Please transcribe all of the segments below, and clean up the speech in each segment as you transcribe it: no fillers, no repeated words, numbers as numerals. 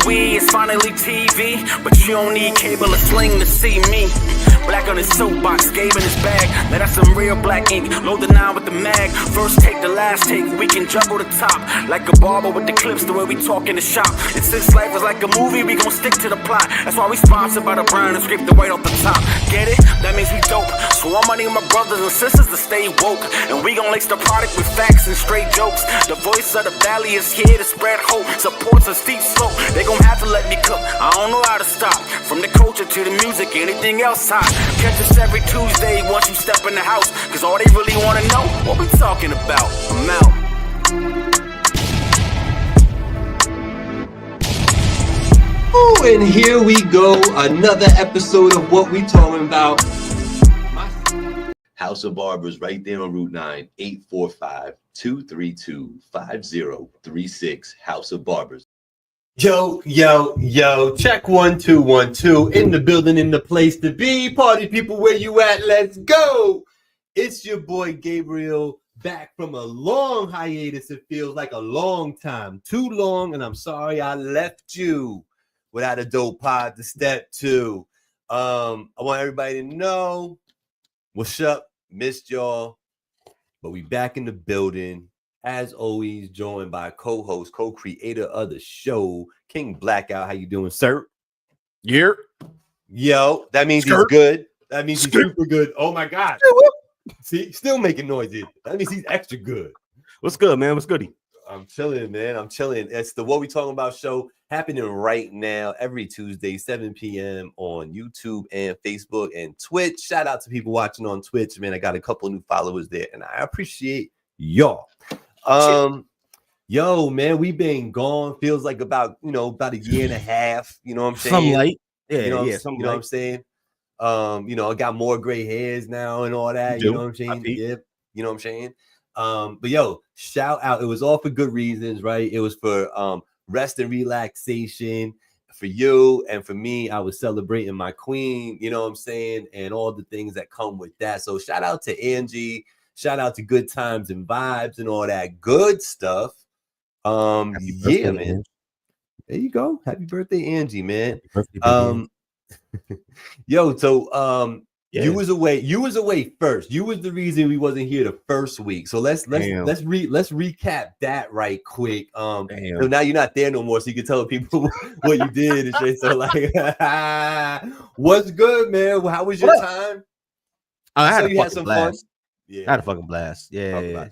WWE, it's finally TV, but you don't need cable or sling to see me. Black on his soapbox, Gabe in his bag. Now that's some real black ink. Load the 9 with the mag. First take, the last take. We can juggle the top. Like a barber with the clips, the way we talk in the shop. And since life is like a movie, we gon' stick to the plot. That's why we sponsored by the brand and scrape the white off the top. Get it? That means we dope. So I'm money my brothers and sisters to stay woke. And we gon' lace the product with facts and straight jokes. The voice of the valley is here to spread hope. Supports a steep slope. They gon' have to let me cook. I don't know how to stop. From the culture to the music, anything else hot. Catch us every Tuesday once you step in the house. Cause all they really wanna know, what we talking about. I'm out. Oh, and here we go. Another episode of What We Talking About. House of Barbers right there on Route 9, 845-232-5036. House of Barbers. Yo, check 1 2 1 2 in the building, in the place to be. Party people, where you at? Let's go. It's your boy Gabriel, back from a long hiatus. It feels like a long time, too long, and I'm sorry I left you without a dope pod to step to. I want everybody to know what's up. Missed y'all, but we back in the building. As always, joined by co-host, co-creator of the show, King Blackout. How you doing, sir? Yo, that means he's good. That means he's super good. Oh my God. See, still making noises. That means he's extra good. What's good, man? What's goody? I'm chilling, man. I'm chilling. It's the What We Talking About show happening right now every Tuesday, 7 p.m. on YouTube and Facebook and Twitch. Shout out to people watching on Twitch, man. I got a couple new followers there, and I appreciate y'all. Yo, man, we've been gone. Feels like about a year and a half. You know what I'm saying? Some light, yeah, you know, yeah. What I'm saying? I got more gray hairs now and all that. You know what I'm saying? Yeah, you know what I'm saying? But yo, shout out. It was all for good reasons, right? It was for rest and relaxation for you and for me. I was celebrating my queen, you know what I'm saying, and all the things that come with that. So shout out to Angie. Shout out to Good Times and Vibes and all that good stuff. Yeah, man. There you go. Happy birthday, Angie, man. Yo, so you was away. You was away first. You was the reason we wasn't here the first week. So let's recap that right quick. So now you're not there no more, so you can tell people what you did and shit. So like, what's good, man? How was your time? I had a fucking blast. Fun. Yeah, I had a fucking blast. Yeah.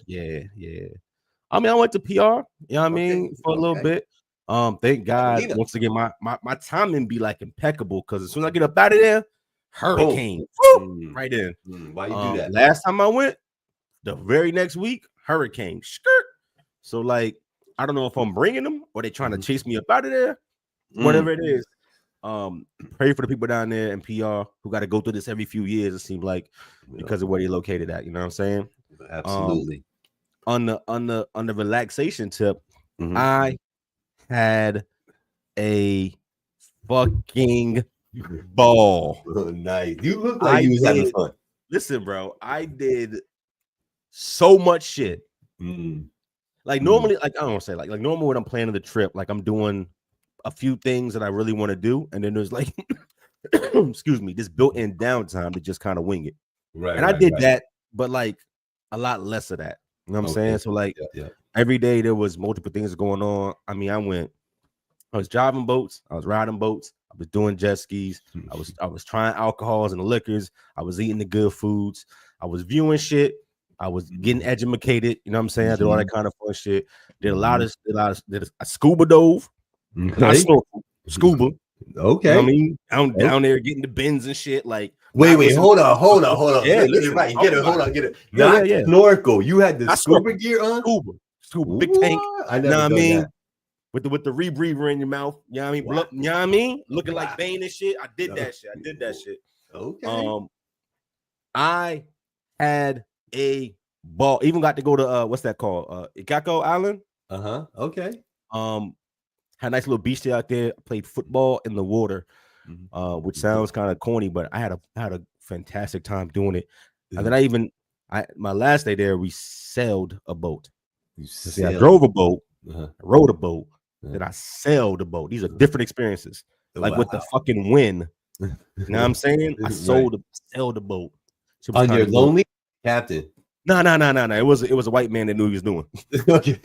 I mean, I went to PR. You know what I mean, for a little bit. Thank God. Once again, my timing be like impeccable because as soon as I get up out of there, hurricane right in. Why you do that? Last time I went, the very next week, hurricane. Skirt. So like, I don't know if I'm bringing them or they trying to chase me up out of there. Whatever it is. Pray for the people down there in PR who got to go through this every few years. It seems like because of where they're located at. You know what I'm saying? Absolutely. On the relaxation tip, I had a fucking ball. Oh, nice. You look like you was having fun. Listen, bro, I did so much shit. Like normally, like I don't want to say like normally when I'm planning the trip, like I'm doing a few things that I really want to do, and then there's like excuse me, this built-in downtime to just kind of wing it. Right. And I did that, but like a lot less of that. You know what I'm saying? So like every day there was multiple things going on. I mean, I was driving boats, I was riding boats, I was doing jet skis, I was trying alcohols and liquors, I was eating the good foods, I was viewing shit, I was getting educated, you know what I'm saying? I did all that kind of fun shit. Did a scuba dove. Scuba. Okay. You know what I mean? I'm down there getting the bins and shit. Like, wait, hold on. Yeah, listen, right. Get it. Not snorkel. You had the scuba gear on? Scuba, big tank. I never done that. With the rebreather in your mouth. You know what I mean? Wow. You know what I mean? Looking like Bane and shit. I did that shit. Okay. I had a ball. Even got to go to what's that called? Ikako Island. Okay. Had a nice little beach day out there. Played football in the water, which sounds kind of corny, but I had a fantastic time doing it. And then my last day there, we sailed a boat. I drove a boat, rode a boat, Then I sailed the boat. These are different experiences. Like with the Wow. fucking wind. You know what I'm saying? I Right. sailed the boat. Shit was On kind your of dope. lonely captain. No. It was a white man that knew he was doing. Okay.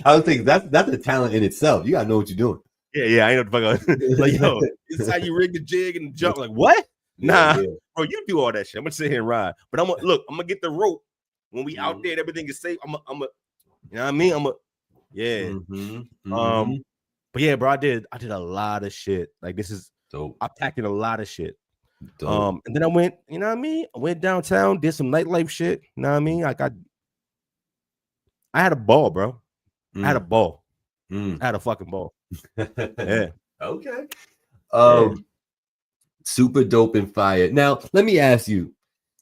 I was thinking that's a talent in itself. You gotta know what you're doing. Yeah. I know the fuck. Like, yo, this is how you rig the jig and jump. Like, what? Nah, Yeah. bro, you do all that shit. I'm gonna sit here and ride. But I'm gonna get the rope when we out there and everything is safe. I'm a, you know what I mean? Yeah. But yeah, bro, I did a lot of shit. Like this is Dope. I packed in a lot of shit. Dope. And then I went, you know what I mean? I went downtown, did some nightlife shit. You know what I mean? I had a ball, bro. I had a ball. I had a fucking ball. Yeah. Okay. Yeah. Super dope and fire. Now, let me ask you,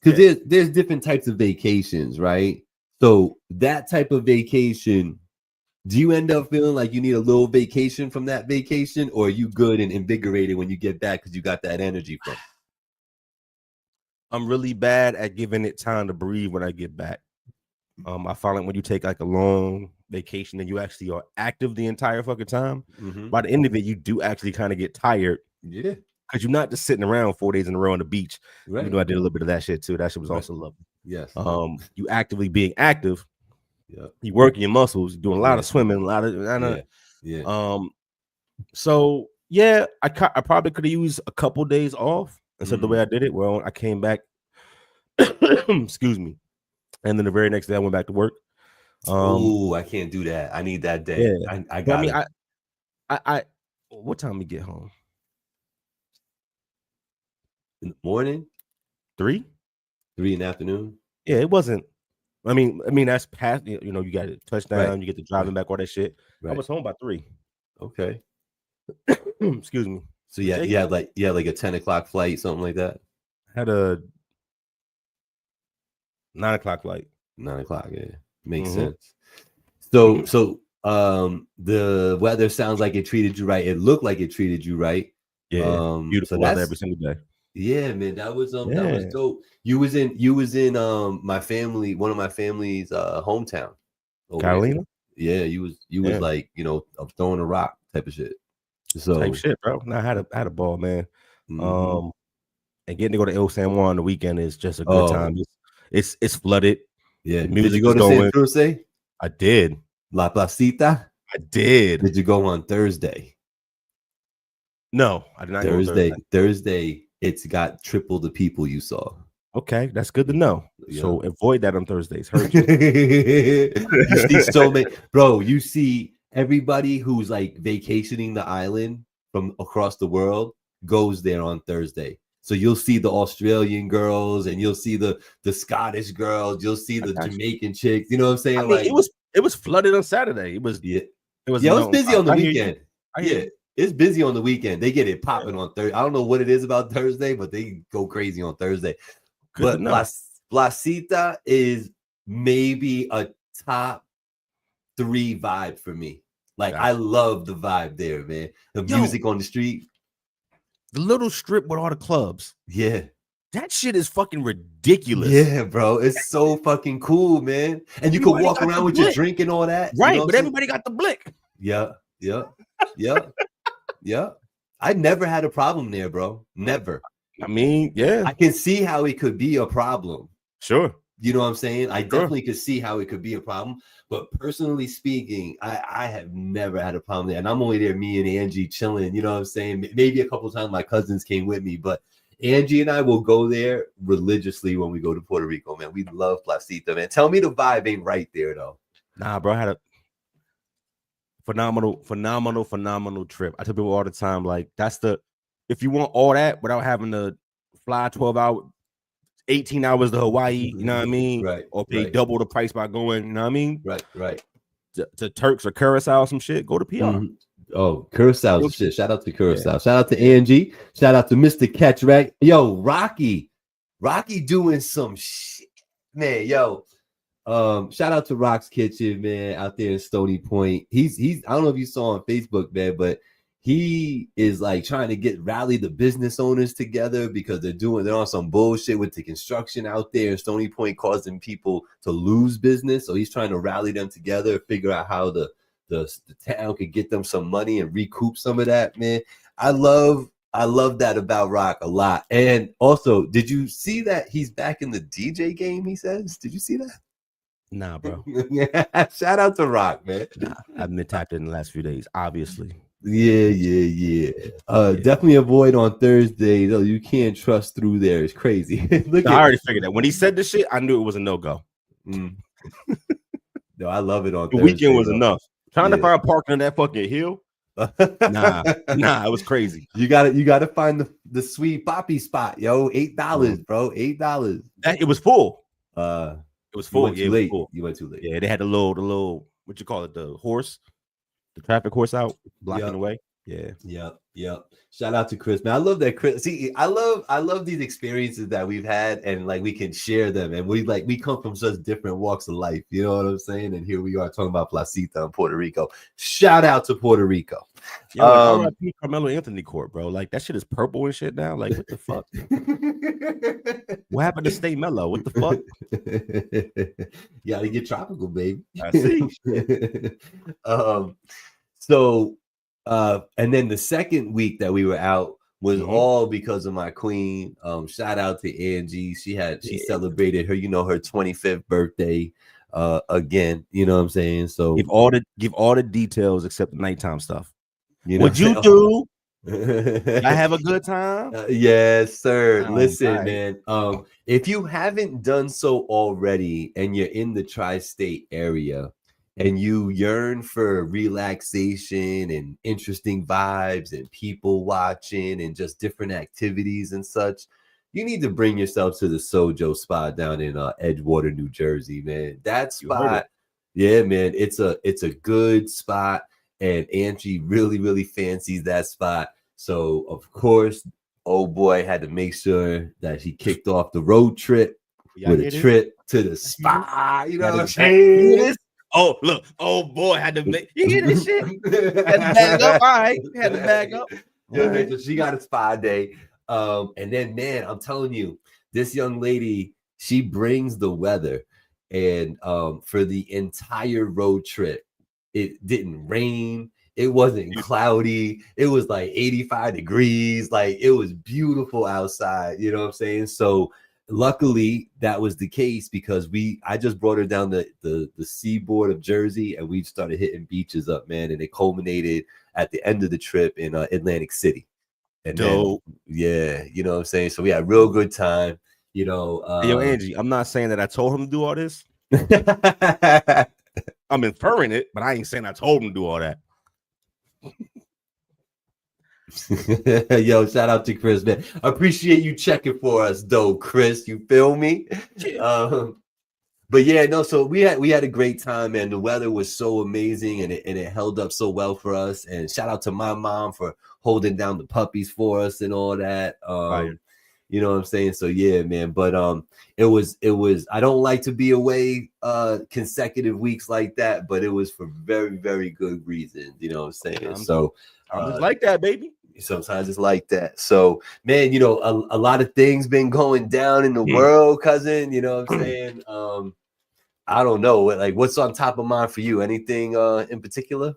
because there's different types of vacations, right? So that type of vacation, do you end up feeling like you need a little vacation from that vacation, or are you good and invigorated when you get back because you got that energy from it? I'm really bad at giving it time to breathe when I get back. I find like when you take like a long vacation and you actually are active the entire fucking time, by the end of it, you do actually kind of get tired. Yeah. Because you're not just sitting around 4 days in a row on the beach. Right. Even though I did a little bit of that shit too. That shit was also lovely. Yes. You actively being active. Yeah. You working your muscles, doing a lot of swimming, a lot of So yeah, I probably could have used a couple days off instead of the way I did it. Well, I came back, excuse me, and then the very next day I went back to work. I can't do that. I need that day. Yeah. I got. I what time we get home? In the morning, 3 in the afternoon. Yeah, it wasn't. I mean, that's past. You know, you got a touchdown, you get the driving back, all that shit. I was home by 3. Okay. Excuse me. So you had like a 10 o'clock flight, something like that. Had a 9 o'clock flight. 9 o'clock. Yeah, makes sense. So the weather sounds like it treated you right. It looked like it treated you right. Yeah, beautiful weather every single day. Yeah, man, that was dope. You was in my family, one of my family's hometown. Carolina? Yeah, you was like, you know, throwing a rock type of shit. So type shit, bro. No, I had a ball, man. And getting to go to El San Juan on the weekend is just a good time. It's flooded. Yeah. The music did you go to San Truce? I did. La Placita? I did. Did you go on Thursday? No, I did not go on Thursday. Thursday, it's got triple the people you saw. Okay, that's good to know. Yeah. So avoid that on Thursdays. You see so many, bro. You see everybody who's like vacationing the island from across the world goes there on Thursday. So you'll see the Australian girls and you'll see the Scottish girls. You'll see the Jamaican chicks. You know what I'm saying? I mean, it was flooded on Saturday. It was busy on the weekend. It's busy on the weekend. They get it popping on Thursday. I don't know what it is about Thursday, but they go crazy on Thursday. But Placita is maybe a top 3 vibe for me. Like, I love the vibe there, man. The music on the street. The little strip with all the clubs. Yeah. That shit is fucking ridiculous. Yeah, bro. It's so fucking cool, man. And you can walk around with your drink and all that. Right, but everybody got the blick. Yeah. I never had a problem there, bro. Never. I mean, yeah. I can see how it could be a problem. Sure. You know what I'm saying? I definitely could see how it could be a problem. But personally speaking, I have never had a problem there. And I'm only there, me and Angie chilling. You know what I'm saying? Maybe a couple of times my cousins came with me. But Angie and I will go there religiously when we go to Puerto Rico, man. We love Placita, man. Tell me the vibe ain't right there, though. Nah, bro. I had a phenomenal trip. I tell people all the time, like, if you want all that without having to fly 12 hours, 18 hours to Hawaii, you know what I mean? Right. Or pay double the price by going, you know what I mean? Right. To Turks or Curacao, some shit, go to PR. Oh, Curacao shit. Shout out to Curacao. Shout out to Angie. Shout out to Mr. Catchrack. Yo, Rocky doing some shit, man. Yo, shout out to Rock's Kitchen, man, out there in Stony Point. He's I don't know if you saw on Facebook, man, but he is like trying to rally the business owners together because they're on some bullshit with the construction out there in Stony Point, causing people to lose business. So he's trying to rally them together, figure out how the town could get them some money and recoup some of that. Man, I love that about Rock a lot. And also, did you see that he's back in the DJ game? He says, did you see that? Nah, bro. Yeah, shout out to Rock, man. Nah, I've been tapped in the last few days, obviously. Yeah. Definitely avoid on Thursday. Though you can't trust through there. It's crazy. I already figured that. When he said this shit, I knew it was a no-go. No, I love it on the Thursday, weekend was though. Enough. Trying to find parking on that fucking hill. Nah, it was crazy. You gotta find the sweet poppy spot, yo. $8, bro. $8. It was full. It was full. You went too late. You went too late. Yeah, they had the little what you call it, the traffic horse out blocking the way. Yep. Shout out to Chris, man. I love that Chris. See, I love these experiences that we've had, and like we can share them. And we come from such different walks of life. You know what I'm saying? And here we are talking about Placita in Puerto Rico. Shout out to Puerto Rico. Yo, R.I.P. Carmelo Anthony Court, bro. Like that shit is purple and shit now. Like what the fuck? What happened to Stay Mellow? What the fuck? You gotta get tropical, baby. I see. And then the second week that we were out was all because of my queen. Shout out to Angie. She celebrated her, her 25th birthday again. You know what I'm saying? So give all the details except the nighttime stuff. What'd you do? I have a good time. Yes, sir. Listen, man. If you haven't done so already and you're in the tri-state area and you yearn for relaxation and interesting vibes and people watching and just different activities and such, you need to bring yourself to the Sojo Spa down in Edgewater, New Jersey, man. That spot, yeah, man, it's a good spot, and Angie really, really fancies that spot. So, of course, old boy had to make sure that he kicked off the road trip with a trip to the spa. You know what I'm saying? Oh, look. Oh, boy, had to make... You hear this shit? Had to bag up. All right. Had to bag up. Yeah, so she got a spa day. And then, man, I'm telling you, this young lady, she brings the weather. And for the entire road trip, it didn't rain. It wasn't cloudy. It was like 85 degrees. Like, it was beautiful outside. You know what I'm saying? So, luckily, that was the case because I just brought her down the seaboard of Jersey, and we started hitting beaches up, man. And it culminated at the end of the trip in Atlantic City. And then, yeah, you know what I'm saying? So we had a real good time, Yo, Angie, I'm not saying that I told him to do all this. I'm inferring it, but I ain't saying I told him to do all that. Yo, shout out to Chris, man. I appreciate you checking for us, though, Chris. You feel me? But yeah, no. So we had a great time, and the weather was so amazing, and it held up so well for us. And shout out to my mom for holding down the puppies for us and all that. You know what I'm saying? So yeah, man. But it was. I don't like to be away consecutive weeks like that, but it was for very, very good reasons. You know what I'm saying? I'm just like that, baby. Sometimes it's like that. So, man, a lot of things been going down in the world, cousin. You know what I'm saying? I don't know. Like, what's on top of mind for you? Anything in particular?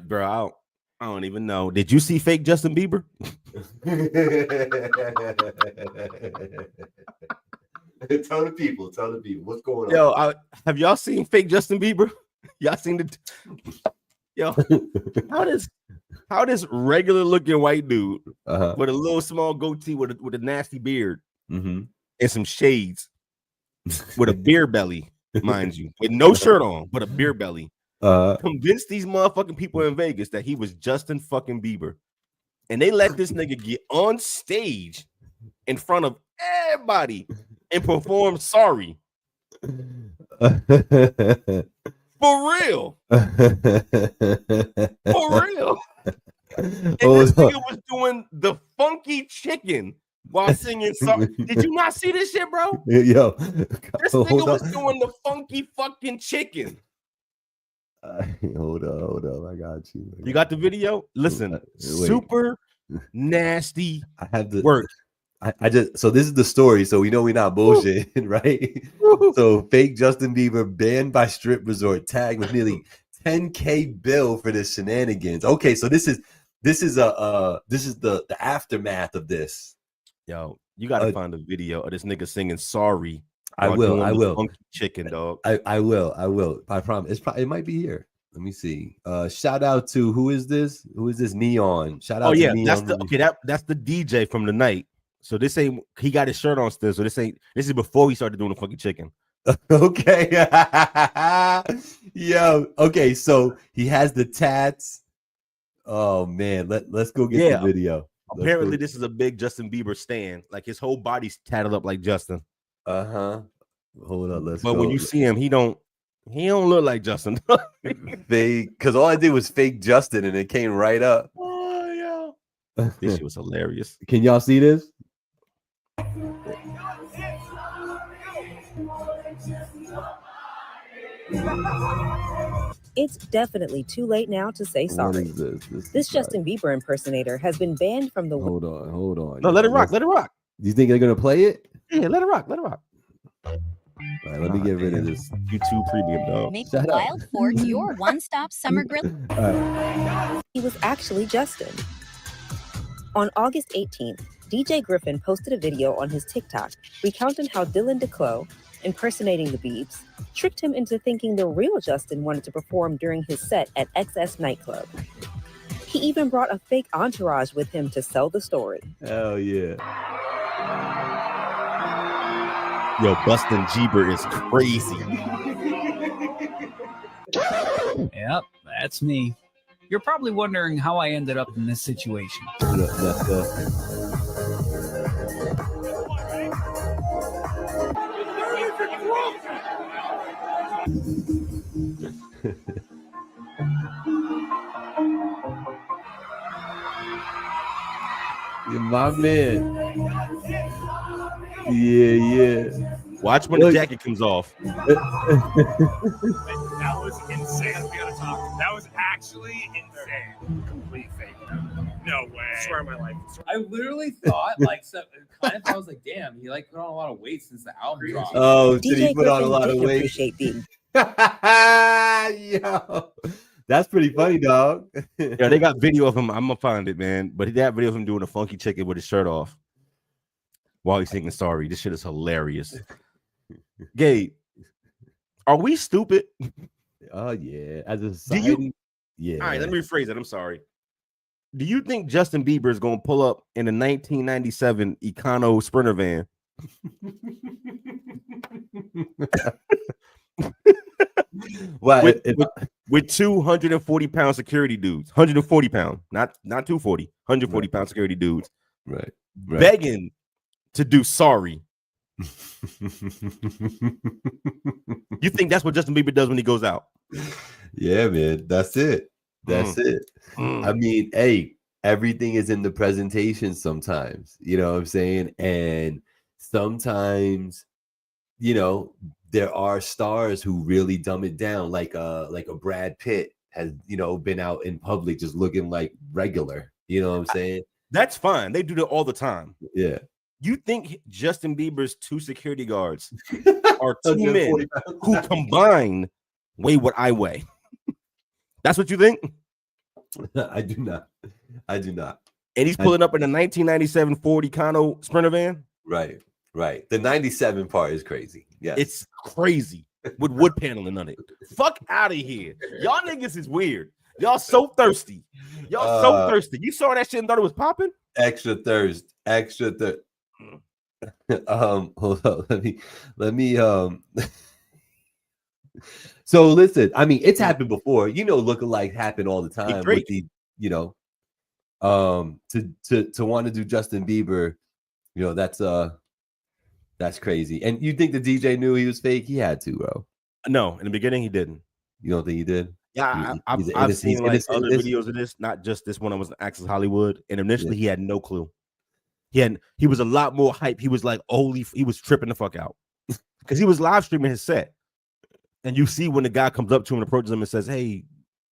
Bro, I don't even know. Did you see fake Justin Bieber? Tell the people what's going on. Yo, have y'all seen fake Justin Bieber? Y'all seen the yo? How this regular looking white dude with a little small goatee with a nasty beard and some shades with a beer belly, mind you, with no shirt on, but a beer belly, convinced these motherfucking people in Vegas that he was Justin fucking Bieber, and they let this nigga get on stage in front of everybody and perform "Sorry." For real. For real. And this nigga was doing the funky chicken while singing "Sorry." Did you not see this shit, bro? Yo, this nigga was doing the funky fucking chicken. Hold on. I got you. You got the video? Listen, Wait. super nasty I have the work. I just so this is the story, so we know we're not bullshitting, right? So fake Justin Bieber banned by strip resort, tagged with nearly 10K bill for this shenanigans. Okay, so this is the aftermath of this. Yo, you gotta find a video of this nigga singing sorry. I will. Funky chicken, dog. I will. I promise. It might be here. Let me see. Shout out to who is this? Who is this? Neon. Shout out to Neon. That's the DJ from the night. So this ain't, he got his shirt on still. So this is before he started doing the funky chicken. Okay. Yo, okay, so he has the tats. Oh man, let's go get the video. Apparently, this is a big Justin Bieber stan. Like his whole body's tatted up like Justin. Hold on, let's go. But when you see him, he don't look like Justin. Because all I did was fake Justin and it came right up. Oh yeah. This shit was hilarious. Can y'all see this? It's definitely too late now to say sorry. What is this? This Justin Bieber impersonator has been banned from the. Hold on. No, let it rock. Let it rock. Do you think they're gonna play it? Yeah, let it rock. Let it rock. All right, let me get rid of this YouTube premium, dog. Make Wild Fork your one-stop summer grill. He was actually Justin. On August 18th, DJ Griffin posted a video on his TikTok recounting how Dylan DeClos, impersonating the Biebs, tricked him into thinking the real Justin wanted to perform during his set at XS Nightclub. He even brought a fake entourage with him to sell the story. Hell yeah. Yo, Bustin' Jeeber is crazy. Yep, that's me. You're probably wondering how I ended up in this situation. You're my man. Yeah. Watch when the jacket comes off. That was insane. We gotta talk. That was actually insane. Complete fake. No way. I swear on my life. I literally thought I was like, damn, he put on a lot of weight since the album dropped. Oh, did he put on a lot of weight? Appreciate being. Yo, that's pretty funny, dog. Yeah, they got video of him. I'm gonna find it, man. But that video of him doing a funky chicken with his shirt off while he's singing sorry. This shit is hilarious. Gabe, are we stupid? Oh yeah. As a society, yeah. All right, let me rephrase it. I'm sorry. Do you think Justin Bieber is gonna pull up in a 1997 Econo Sprinter van? with 240-pound security dudes, 140 pound, not 240, 140 pound security dudes, right, begging to do sorry. You think that's what Justin Bieber does when he goes out? Yeah, man, that's it. I mean, hey, everything is in the presentation sometimes, you know what I'm saying? And sometimes, you know, there are stars who really dumb it down, like a Brad Pitt has, you know, been out in public just looking like regular, you know what I'm saying? That's fine. They do that all the time. Yeah. You think Justin Bieber's 2 security guards are 2 men who combine weigh what I weigh? That's what you think? I do not. And he's pulling up in a 1997 Ford Econo Sprinter van? Right. The 97 part is crazy. Yeah. It's crazy with wood paneling on it. Fuck out of here. Y'all niggas is weird. Y'all so thirsty. You saw that shit and thought it was popping? Extra thirst. Hold on. Let me So listen, I mean, it's happened before. You know, lookalike happen all the time with the, you know, to want to do Justin Bieber, you know, that's crazy. And you think the DJ knew he was fake? He had to, bro. No, in the beginning he didn't. You don't think he did? Yeah, I've seen like other videos of this, not just this one. I was Access Hollywood, and initially he had no clue. He was a lot more hype. He was like, he was tripping the fuck out because he was live streaming his set, And you see when the guy comes up to him and approaches him and says, "Hey,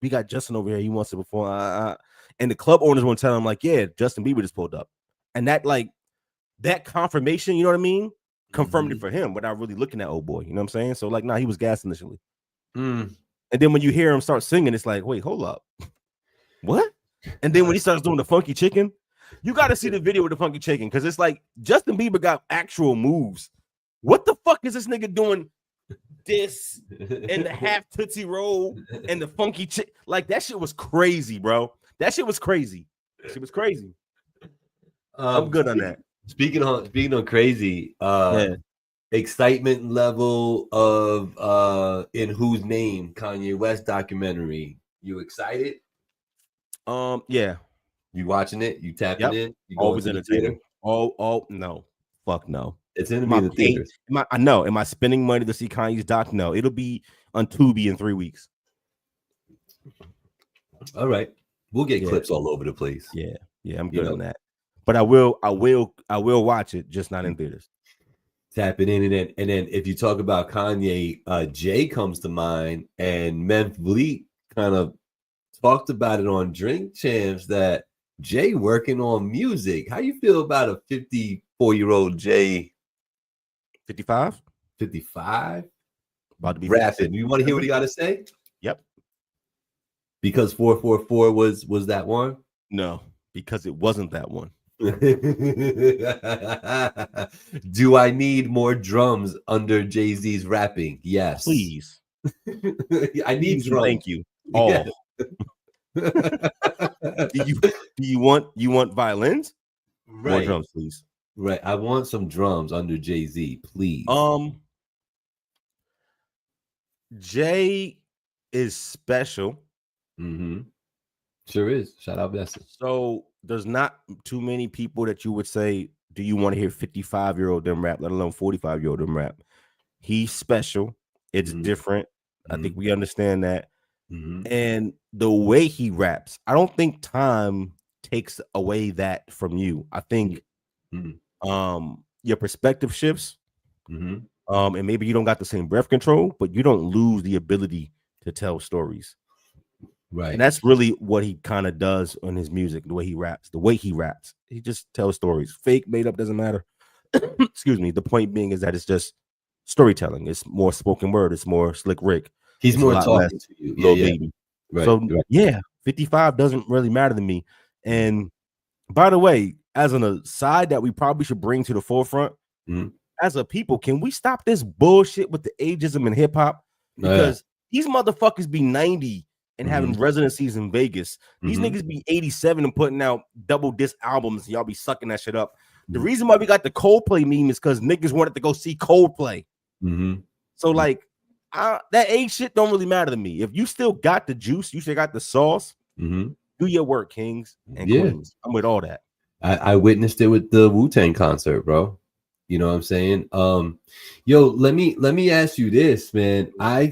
we got Justin over here. He wants to perform." And the club owners won't tell him, like, "Yeah, Justin Bieber just pulled up," and that confirmation, you know what I mean, confirmed it for him without really looking at old boy. You know what I'm saying? So like, nah, he was gassed initially. And then when you hear him start singing, it's like, wait, hold up, what? And then when he starts doing the funky chicken, you got to see the video with the funky chicken because it's like Justin Bieber got actual moves. What the fuck is this nigga doing? This and the half Tootsie Roll and the funky chick, like that shit was crazy, bro. That shit was crazy. Shit was crazy. I'm good on that. Speaking on crazy, excitement level of In Whose Name, Kanye West documentary. You excited? Yeah. You watching it? You tapping in? You always entertaining. Oh no. Fuck no. It's in the theaters. I know. Am I spending money to see Kanye's doc? No, it'll be on Tubi in 3 weeks. All right. We'll get clips all over the place. Yeah, I'm good on that. But I will watch it, just not in theaters. Tap it in, and then if you talk about Kanye, Jay comes to mind, and Memphis Bleak kind of talked about it on Drink Champs that Jay working on music. How you feel about a 54-year-old Jay? 55? 55? About to be rapping. You want to hear what he got to say? Yep. Because 444 was that one? No, because it wasn't that one. Do I need more drums under Jay-Z's rapping? Yes. Please. I need drums. Thank you. All. Yeah. do you want violins? Right. More drums, please. Right. I want some drums under Jay-Z, please. Jay is special. Sure is. Shout out Bessie. So there's not too many people that you would say, do you want to hear 55-year-old them rap, let alone 45-year-old them rap? He's special. It's different. I think we understand that. And the way he raps, I don't think time takes away that from you. I think your perspective shifts. And maybe you don't got the same breath control, but you don't lose the ability to tell stories. Right. And that's really what he kind of does on his music, the way he raps. He just tells stories. Fake, made up, doesn't matter. Excuse me. The point being is that it's just storytelling. It's more spoken word. It's more Slick Rick. He's more talking to you. Baby. Right. So, 55 doesn't really matter to me. And by the way, as an aside that we probably should bring to the forefront, as a people, can we stop this bullshit with the ageism in hip hop? Because these motherfuckers be 90 and having residencies in Vegas. These niggas be 87 and putting out double disc albums. And y'all be sucking that shit up. The reason why we got the Coldplay meme is because niggas wanted to go see Coldplay. So like that age shit don't really matter to me. If you still got the juice, you still got the sauce, do your work, kings and queens. I'm with all that. I witnessed it with the Wu-Tang concert, bro. You know what I'm saying? Yo, let me ask you this, man. I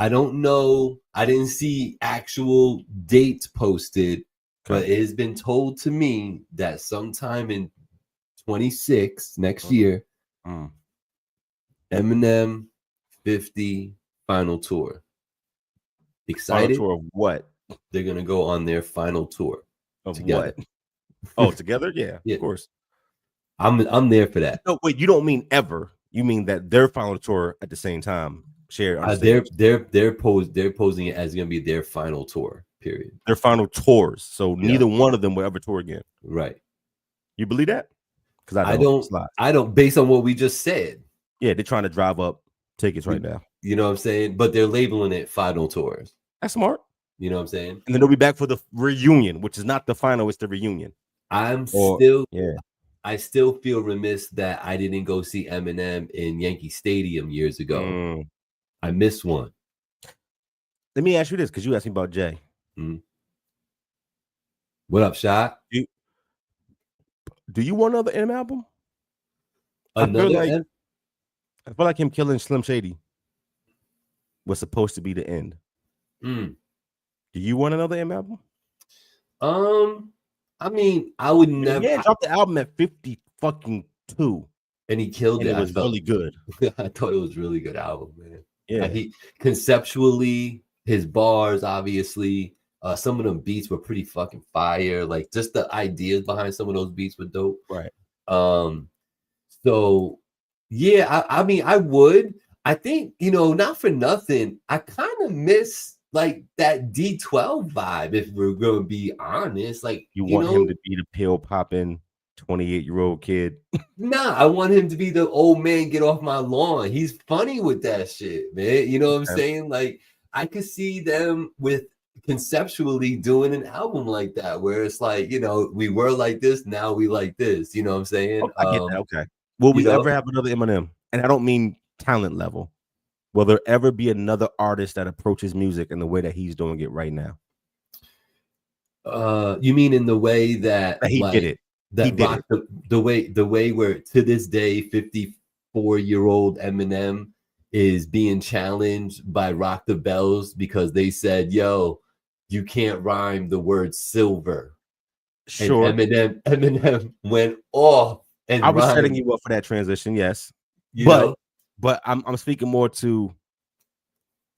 don't know, I didn't see actual dates posted, but it has been told to me that sometime in 26 next year, Eminem 50 final tour. Excited? Final tour of what? They're gonna go on their final tour of together. What? Oh, together? Yeah, of course. I'm there for that. No, wait, you don't mean ever. You mean that their final tour at the same time. Share. They're posing it as gonna be their final tour. Period. Their final tours. So neither one of them will ever tour again. Right. You believe that? Because I don't. Based on what we just said. Yeah, they're trying to drive up tickets right now. You know what I'm saying? But they're labeling it final tours. That's smart. You know what I'm saying? And then they'll be back for the reunion, which is not the final, it's the reunion. I still feel remiss that I didn't go see Eminem in Yankee Stadium years ago. I missed one. Let me ask you this, because you asked me about Jay. What up, Shot? Do you want another Eminem album? I feel like him killing Slim Shady was supposed to be the end. Do you want another Eminem album? I mean, I would never. Yeah, dropped the album at 52, and he killed it. It was really good. I thought it was a really good album, man. Yeah. He conceptually, his bars, obviously, some of them beats were pretty fucking fire. Like just the ideas behind some of those beats were dope. Right. So yeah, I mean, I think, not for nothing, I kind of miss like that D12 vibe, if we're gonna be honest. Like, You want him to be the pill popping 28-year-old kid. Nah, I want him to be the old man, get off my lawn. He's funny with that shit, man. You know what I'm saying? Like, I could see them with conceptually doing an album like that, where it's like, we were like this, now we like this. You know what I'm saying? I get that. Okay. Will we know? ever have another Eminem? And I don't mean talent level. Will there ever be another artist that approaches music in the way that he's doing it right now? You mean in the way that he did it? That he did rock it. The way where to this day 54-year-old Eminem is being challenged by Rock the Bells because they said, yo, you can't rhyme the word silver. Sure. And Eminem went off and I was rhymed. setting you up for that transition, yes. But I'm speaking more to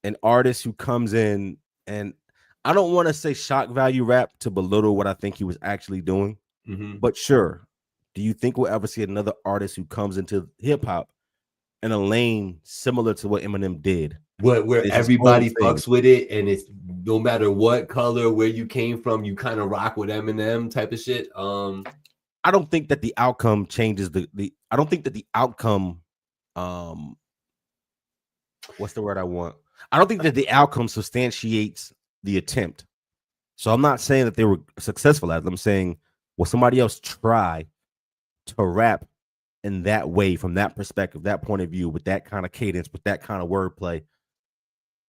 an artist who comes in, and I don't want to say shock value rap to belittle what I think he was actually doing. Mm-hmm. But sure, do you think we'll ever see another artist who comes into hip hop in a lane similar to what Eminem did? Where everybody fucks with it, and it's no matter what color, where you came from, you kind of rock with Eminem type of shit. I don't think that the outcome changes the I don't think that the outcome what's the word I want? I don't think that the outcome substantiates the attempt. So I'm not saying that they were successful at it. I'm saying, will somebody else try to rap in that way, from that perspective, that point of view, with that kind of cadence, with that kind of wordplay,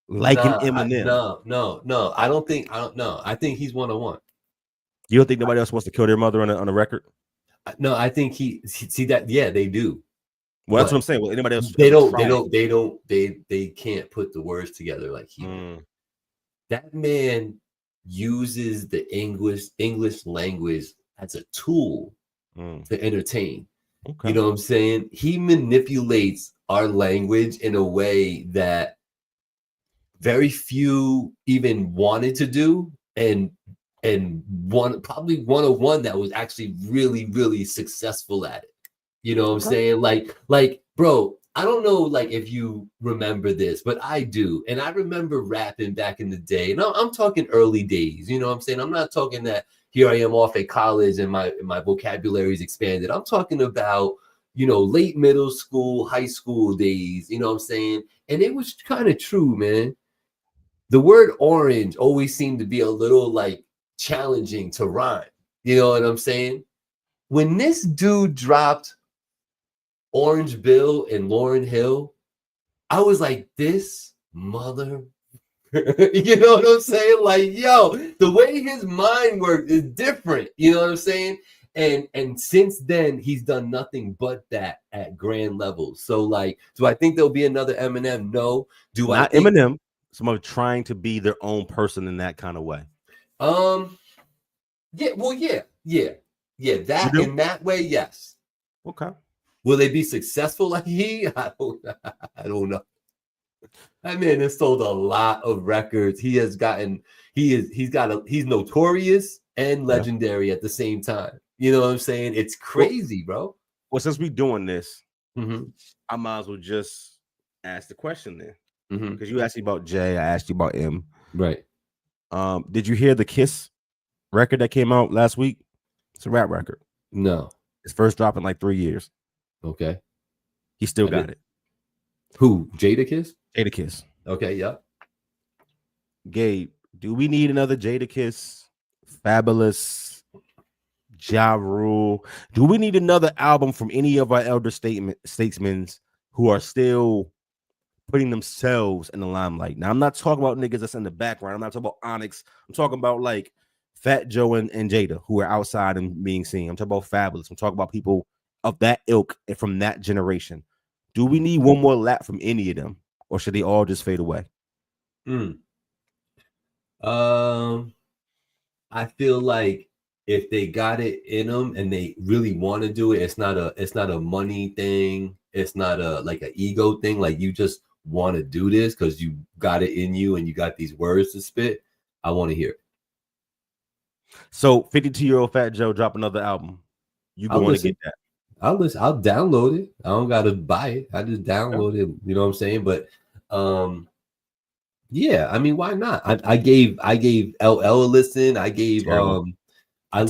like an Eminem? No. I don't know. I think he's 101. You don't think nobody else wants to kill their mother on a record? No, I think see that. Yeah, they do. Well, that's what I'm saying. Well, anybody else? They can't put the words together like he did. That man uses the English language as a tool to entertain. Okay. You know what I'm saying? He manipulates our language in a way that very few even wanted to do, and probably 101 that was actually really, really successful at it. You know what I'm saying? Like, bro, I don't know, like, if you remember this, but I do. And I remember rapping back in the day. And I'm talking early days. You know what I'm saying? I'm not talking that here I am off at college and my vocabulary is expanded. I'm talking about, late middle school, high school days. You know what I'm saying? And it was kind of true, man. The word orange always seemed to be a little, like, challenging to rhyme. You know what I'm saying? When this dude dropped Orange Bill and Lauryn Hill, I was like, this mother. You know what I'm saying? Like, yo, the way his mind works is different. You know what I'm saying? And since then, he's done nothing but that at grand levels. So, like, do I think there'll be another Eminem? No. Not Eminem. Someone trying to be their own person in that kind of way. Yeah. Well, yeah. That in that way, yes. Okay. Will they be successful like he? I don't know. That man has sold a lot of records. He's notorious and legendary at the same time. You know what I'm saying? It's crazy, bro. Well, since we're doing this, I might as well just ask the question then. Because you asked me about Jay, I asked you about M. Right. Did you hear the Kiss record that came out last week? It's a rap record. No. It's first drop in like 3 years. Okay. He still got it. Who? Jadakiss? Jadakiss. Okay, yeah. Gabe, do we need another Jadakiss? Fabulous? Ja Rule? Do we need another album from any of our elder statesmen who are still putting themselves in the limelight? Now, I'm not talking about niggas that's in the background. I'm not talking about Onyx. I'm talking about like Fat Joe and Jada, who are outside and being seen. I'm talking about Fabulous. I'm talking about people of that ilk and from that generation. Do we need one more lap from any of them, or should they all just fade away? I feel like if they got it in them and they really want to do it, it's not a money thing. It's not like an ego thing. Like, you just want to do this because you got it in you and you got these words to spit, I want to hear it. So 52-year-old Fat Joe drop another album. You going to get that? I'll listen. I'll download it. I don't gotta buy it. I just download it. You know what I'm saying? But yeah, I mean, why not? I gave LL a listen. I gave I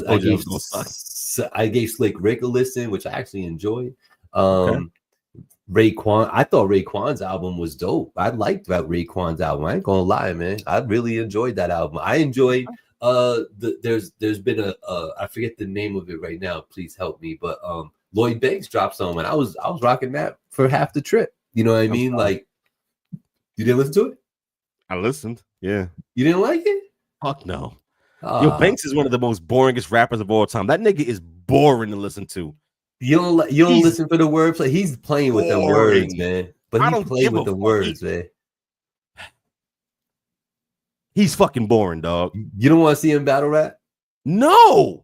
gave Slick Rick a listen, which I actually enjoyed. Raekwon, I thought Raekwon's album was dope. I liked that Raekwon's album. I ain't gonna lie, man. I really enjoyed that album. I enjoyed there's been a I forget the name of it right now. Please help me. But Lloyd Banks dropped some, and I was rocking that for half the trip. You know what I mean? Like, you didn't listen to it? I listened. Yeah. You didn't like it? Fuck no. Yo, Banks is one of the most boringest rappers of all time. That nigga is boring to listen to. You don't listen for the wordplay. He's playing with the words, man. But he played with the words, man. He's fucking boring, dog. You don't want to see him battle rap? No.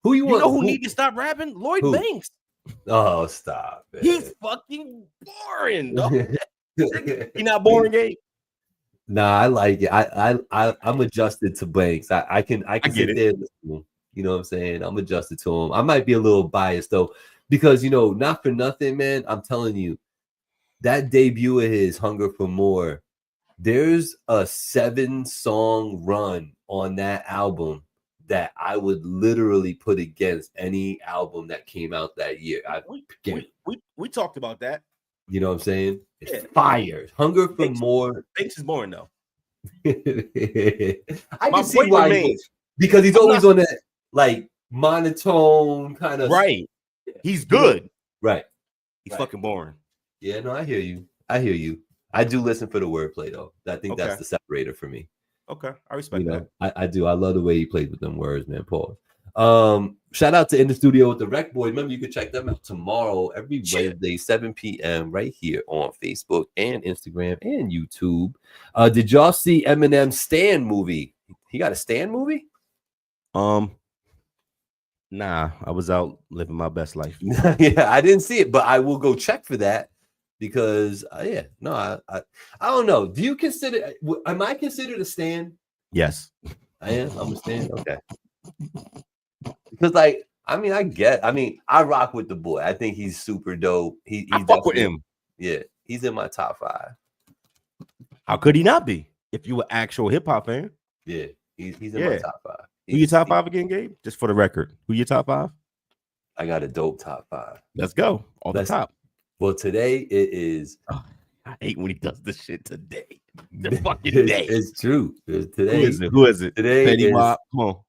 Who you want? You know who need to stop rapping? Lloyd Banks. Oh, stop. Man. He's fucking boring, dog. He not boring, Gabe? Nah, I like it. I'm adjusted to Banks. I can sit there and listen to him. You know what I'm saying? I'm adjusted to him. I might be a little biased though, because not for nothing, man. I'm telling you, that debut of his, Hunger for More, there's a 7-song run on that album that I would literally put against any album that came out that year. We talked about that. You know what I'm saying? It's fire. Hunger for More. Banks is boring though. I can see why, because he's always on that like monotone kind of right. He's good. Right. He's fucking boring. Yeah, no, I hear you. I do listen for the wordplay though. I think that's the separator for me. Okay, I respect that. I do. I love the way he plays with them words, man. Paul. Shout out to In the Studio with the Rec Boys. Remember, you can check them out tomorrow, every Wednesday, 7 p.m. right here on Facebook and Instagram and YouTube. Did y'all see Eminem's Stand movie? He got a Stand movie? Nah, I was out living my best life. Yeah, I didn't see it, but I will go check for that because I don't know. Do you consider? Am I considered a Stan? Yes, I am. I'm a Stan. Okay. Because I rock with the boy. I think he's super dope. He's fuck with him. Yeah, he's in my top 5. How could he not be? If you were actual hip hop fan. Yeah, he's in my top 5. Who your top 5 again, Gabe? Just for the record, who your top 5? I got a dope top 5. Let's go. The top. Well, today it is. Oh, I hate when he does this shit today. The fucking day. It's true. Today. Who is it? Today Petty is. Wop. Come on.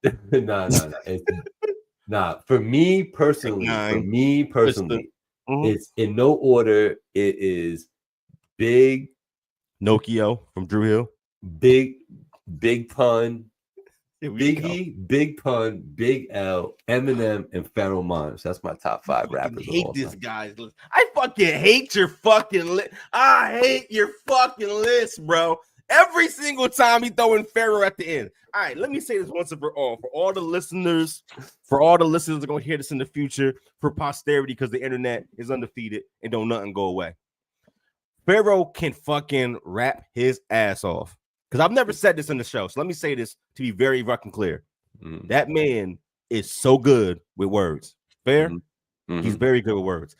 Nah. For me personally, it's in no order. It is Big Nokio from Drew Hill. Big Pun. Biggie, Big Pun, Big L, Eminem, and Pharoah Monch. That's my top 5 rappers. I hate this guy's list. I fucking hate your fucking list. I hate your fucking list, bro. Every single time he throwing Pharoah at the end. All right, let me say this once and for all. For all the listeners that are going to hear this in the future, for posterity, because the internet is undefeated and don't nothing go away. Pharoah can fucking rap his ass off. Because I've never said this in the show. So let me say this to be very fucking clear. That man is so good with words. Fair? He's very good with words.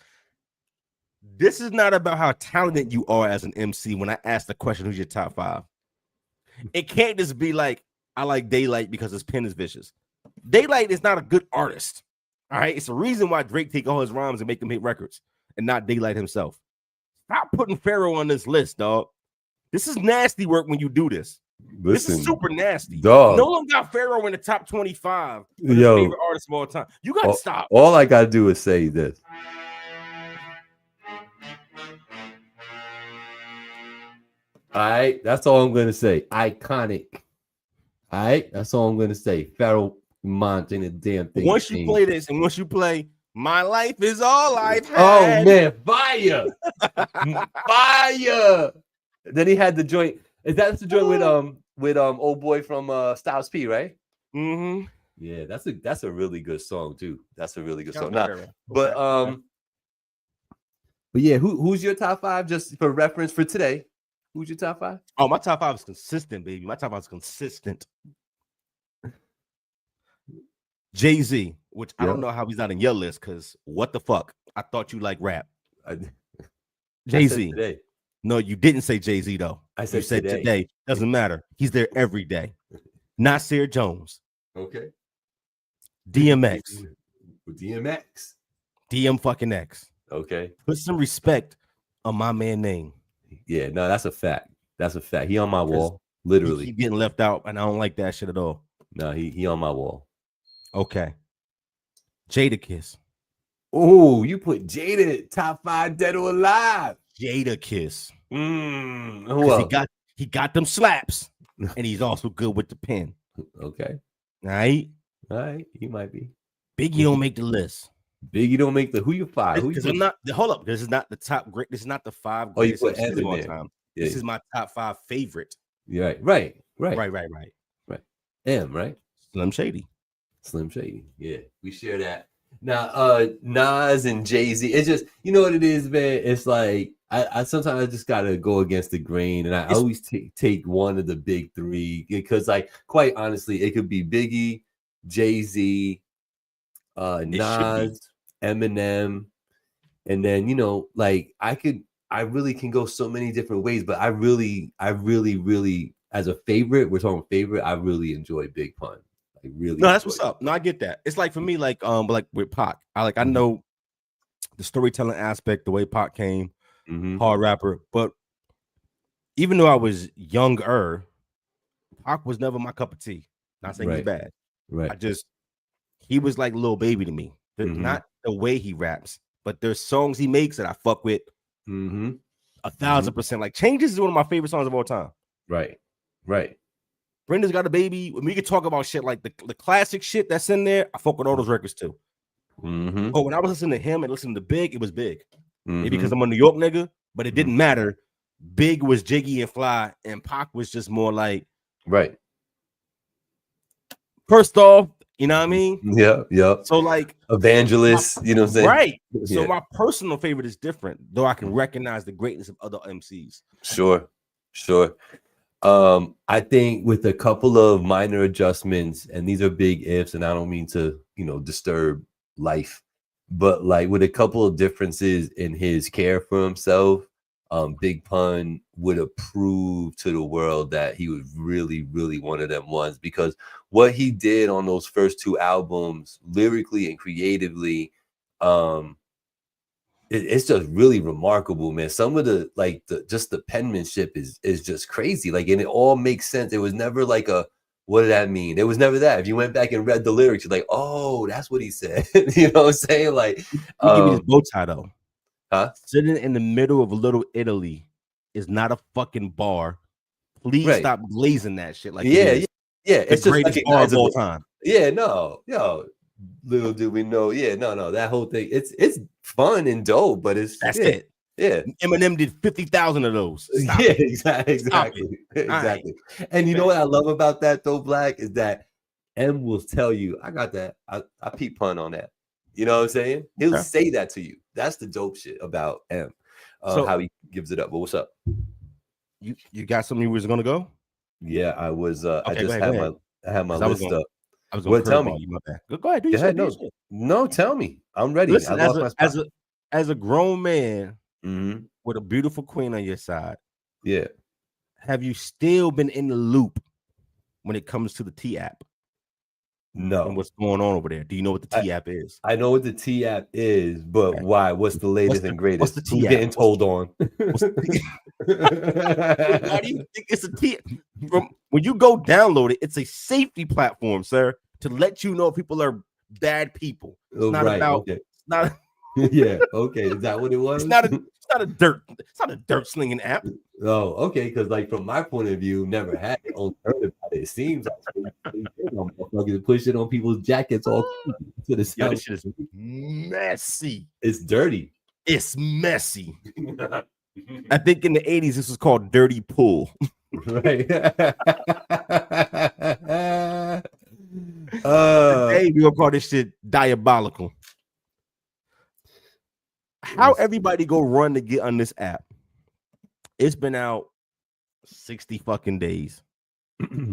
This is not about how talented you are as an MC when I ask the question, who's your top 5? It can't just be like, I like Daylight because his pen is vicious. Daylight is not a good artist. All right? It's a reason why Drake take all his rhymes and make them hit records and not Daylight himself. Stop putting Pharoah on this list, dog. This is nasty work when you do this. This is super nasty. Dog. No one got Pharoah in the top 25 for his favorite artist of all time. You got to stop. All I got to do is say this. All right, that's all I'm going to say. Iconic. All right, that's all I'm going to say. Pharoah Monch ain't a damn thing. Once you play this and once you play My Life Is All I've Had. Oh, man, fire. Fire. Then he had the joint. Is that the joint with old boy from Styles P, right? Mm-hmm. Yeah, that's a really good song too. That's a really good song. But But yeah, who's your top 5 just for reference for today? Who's your top 5? Oh, my top 5 is consistent, baby. My top 5 is consistent. Jay-Z, which I don't know how he's not in your list, because what the fuck? I thought you like rap. Jay-Z. No, you didn't say Jay-Z, though. I said you said today. Doesn't matter. He's there every day. Nasir Jones. Okay. DMX. DMX. DM fucking X. Okay. Put some respect on my man name. Yeah, no, that's a fact. That's a fact. He on my wall, literally. He getting left out, and I don't like that shit at all. No, he on my wall. Okay. Jadakiss. Oh, you put Jada top 5 dead or alive. Jadakiss. Who else? He got them slaps, and he's also good with the pen. Okay. All right. He might be. Biggie don't make the list. Biggie don't make the who you 5? Who you I'm not. Hold up. This is not the top great. This is not the 5 greatest greatest MCs of all there. time. Yeah. This is my top 5 favorite. Yeah, right. M, right? Slim Shady. Yeah, we share that. Now, Nas and Jay-Z. It's just, you know what it is, man. It's like I sometimes I just gotta go against the grain, and I always take one of the big 3 because, like, quite honestly, it could be Biggie, Jay-Z, Nas, Eminem, and then, you know, like I really can go so many different ways, but I really, as a favorite, we're talking favorite, I really enjoy Big Pun. I really No, that's what's up. No, I get that. It's like for me, like with Pac. I know the storytelling aspect, the way Pac came, hard rapper, but even though I was younger, Pac was never my cup of tea. Not saying he's bad. Right. He was like Lil Baby to me. Not the way he raps, but there's songs he makes that I fuck with 1,000%. Like Changes is one of my favorite songs of all time. Right. Brenda's Got a Baby. When we could talk about shit like the classic shit that's in there, I fuck with all those records too. But when I was listening to him and listening to Big, it was Big. Maybe because I'm a New York nigga, but it didn't matter. Big was jiggy and fly, and Pac was just more like first off, you know what I mean? Yeah. So like Evangelist, you know what I'm saying? Right. So my personal favorite is different, though I can recognize the greatness of other MCs. Sure. I think with a couple of minor adjustments, and these are big ifs, and I don't mean to, you know, disturb life, but like with a couple of differences in his care for himself, Big Pun would have proved to the world that he was really, really one of them ones, because what he did on those first 2 albums, lyrically and creatively, it's just really remarkable, man. Some of the just the penmanship is just crazy. Like, and it all makes sense. It was never like a, what did that mean? It was never that. If you went back and read the lyrics, you're like, oh, that's what he said. You know what I'm saying? Like, give me this bow tie though. Huh? Sitting in the middle of Little Italy is not a fucking bar. Please stop glazing that shit. Like, yeah. It's the greatest bar of all time. Yeah, no, little do we know. Yeah, no, that whole thing. It's fun and dope, but that's it. Yeah, Eminem did 50,000 of those. Stop yeah, it. exactly. And you know what I love about that though, Black, is that M will tell you, I got that. I peep Pun on that. You know what I'm saying? He'll say that to you. That's the dope shit about M. How he gives it up. But what's up? You got something you was gonna go? Yeah, I was. I Okay, just had my list up. I was gonna tell me. You, my bad. Go ahead. Do your shit. No, tell me. I'm ready. Listen, as a grown man with a beautiful queen on your side, have you still been in the loop when it comes to the T app? No. And what's going on over there? Do you know what the T app is? I know what the T app is, but why? What's the latest and greatest? What's the T app? Getting told on. Why do you think it's a T? When you go download it, it's a safety platform, sir, to let you know people are bad people. It's not about. Okay. It's not. Yeah. Okay. Is that what it was? It's not a dirt slinging app. Oh, okay. Because like from my point of view, never had it. Only heard about it. It seems like push it on people's jackets all to the Yo, this shit is messy. It's dirty. It's messy. I think in the 80s this was called Dirty Pool. Right. Today we gonna call this shit diabolical. How everybody go run to get on this app? It's been out 60 fucking days.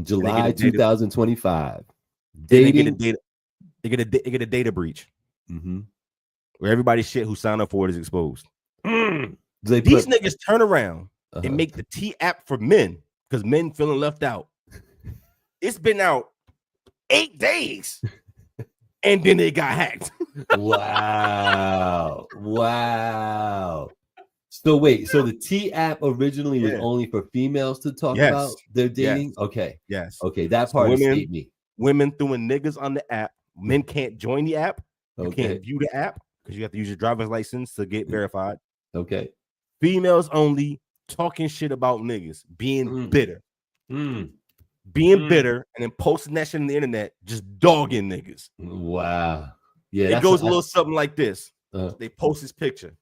July 2025. They Dating. get a data breach. Where everybody's shit who signed up for it is exposed. These niggas turn around and make the T app for men because men feeling left out. It's been out 8 days, and then it got hacked. Wow. So wait, so the T app originally was only for females to talk about their dating? Okay. Okay, that part escaped me. Women throwing niggas on the app. Men can't join the app. You can't view the app because you have to use your driver's license to get verified. Okay. Females only talking shit about niggas, being bitter. Being bitter and then posting that shit on the internet, just dogging niggas. Wow. Yeah. It goes a little something like this. They post his picture.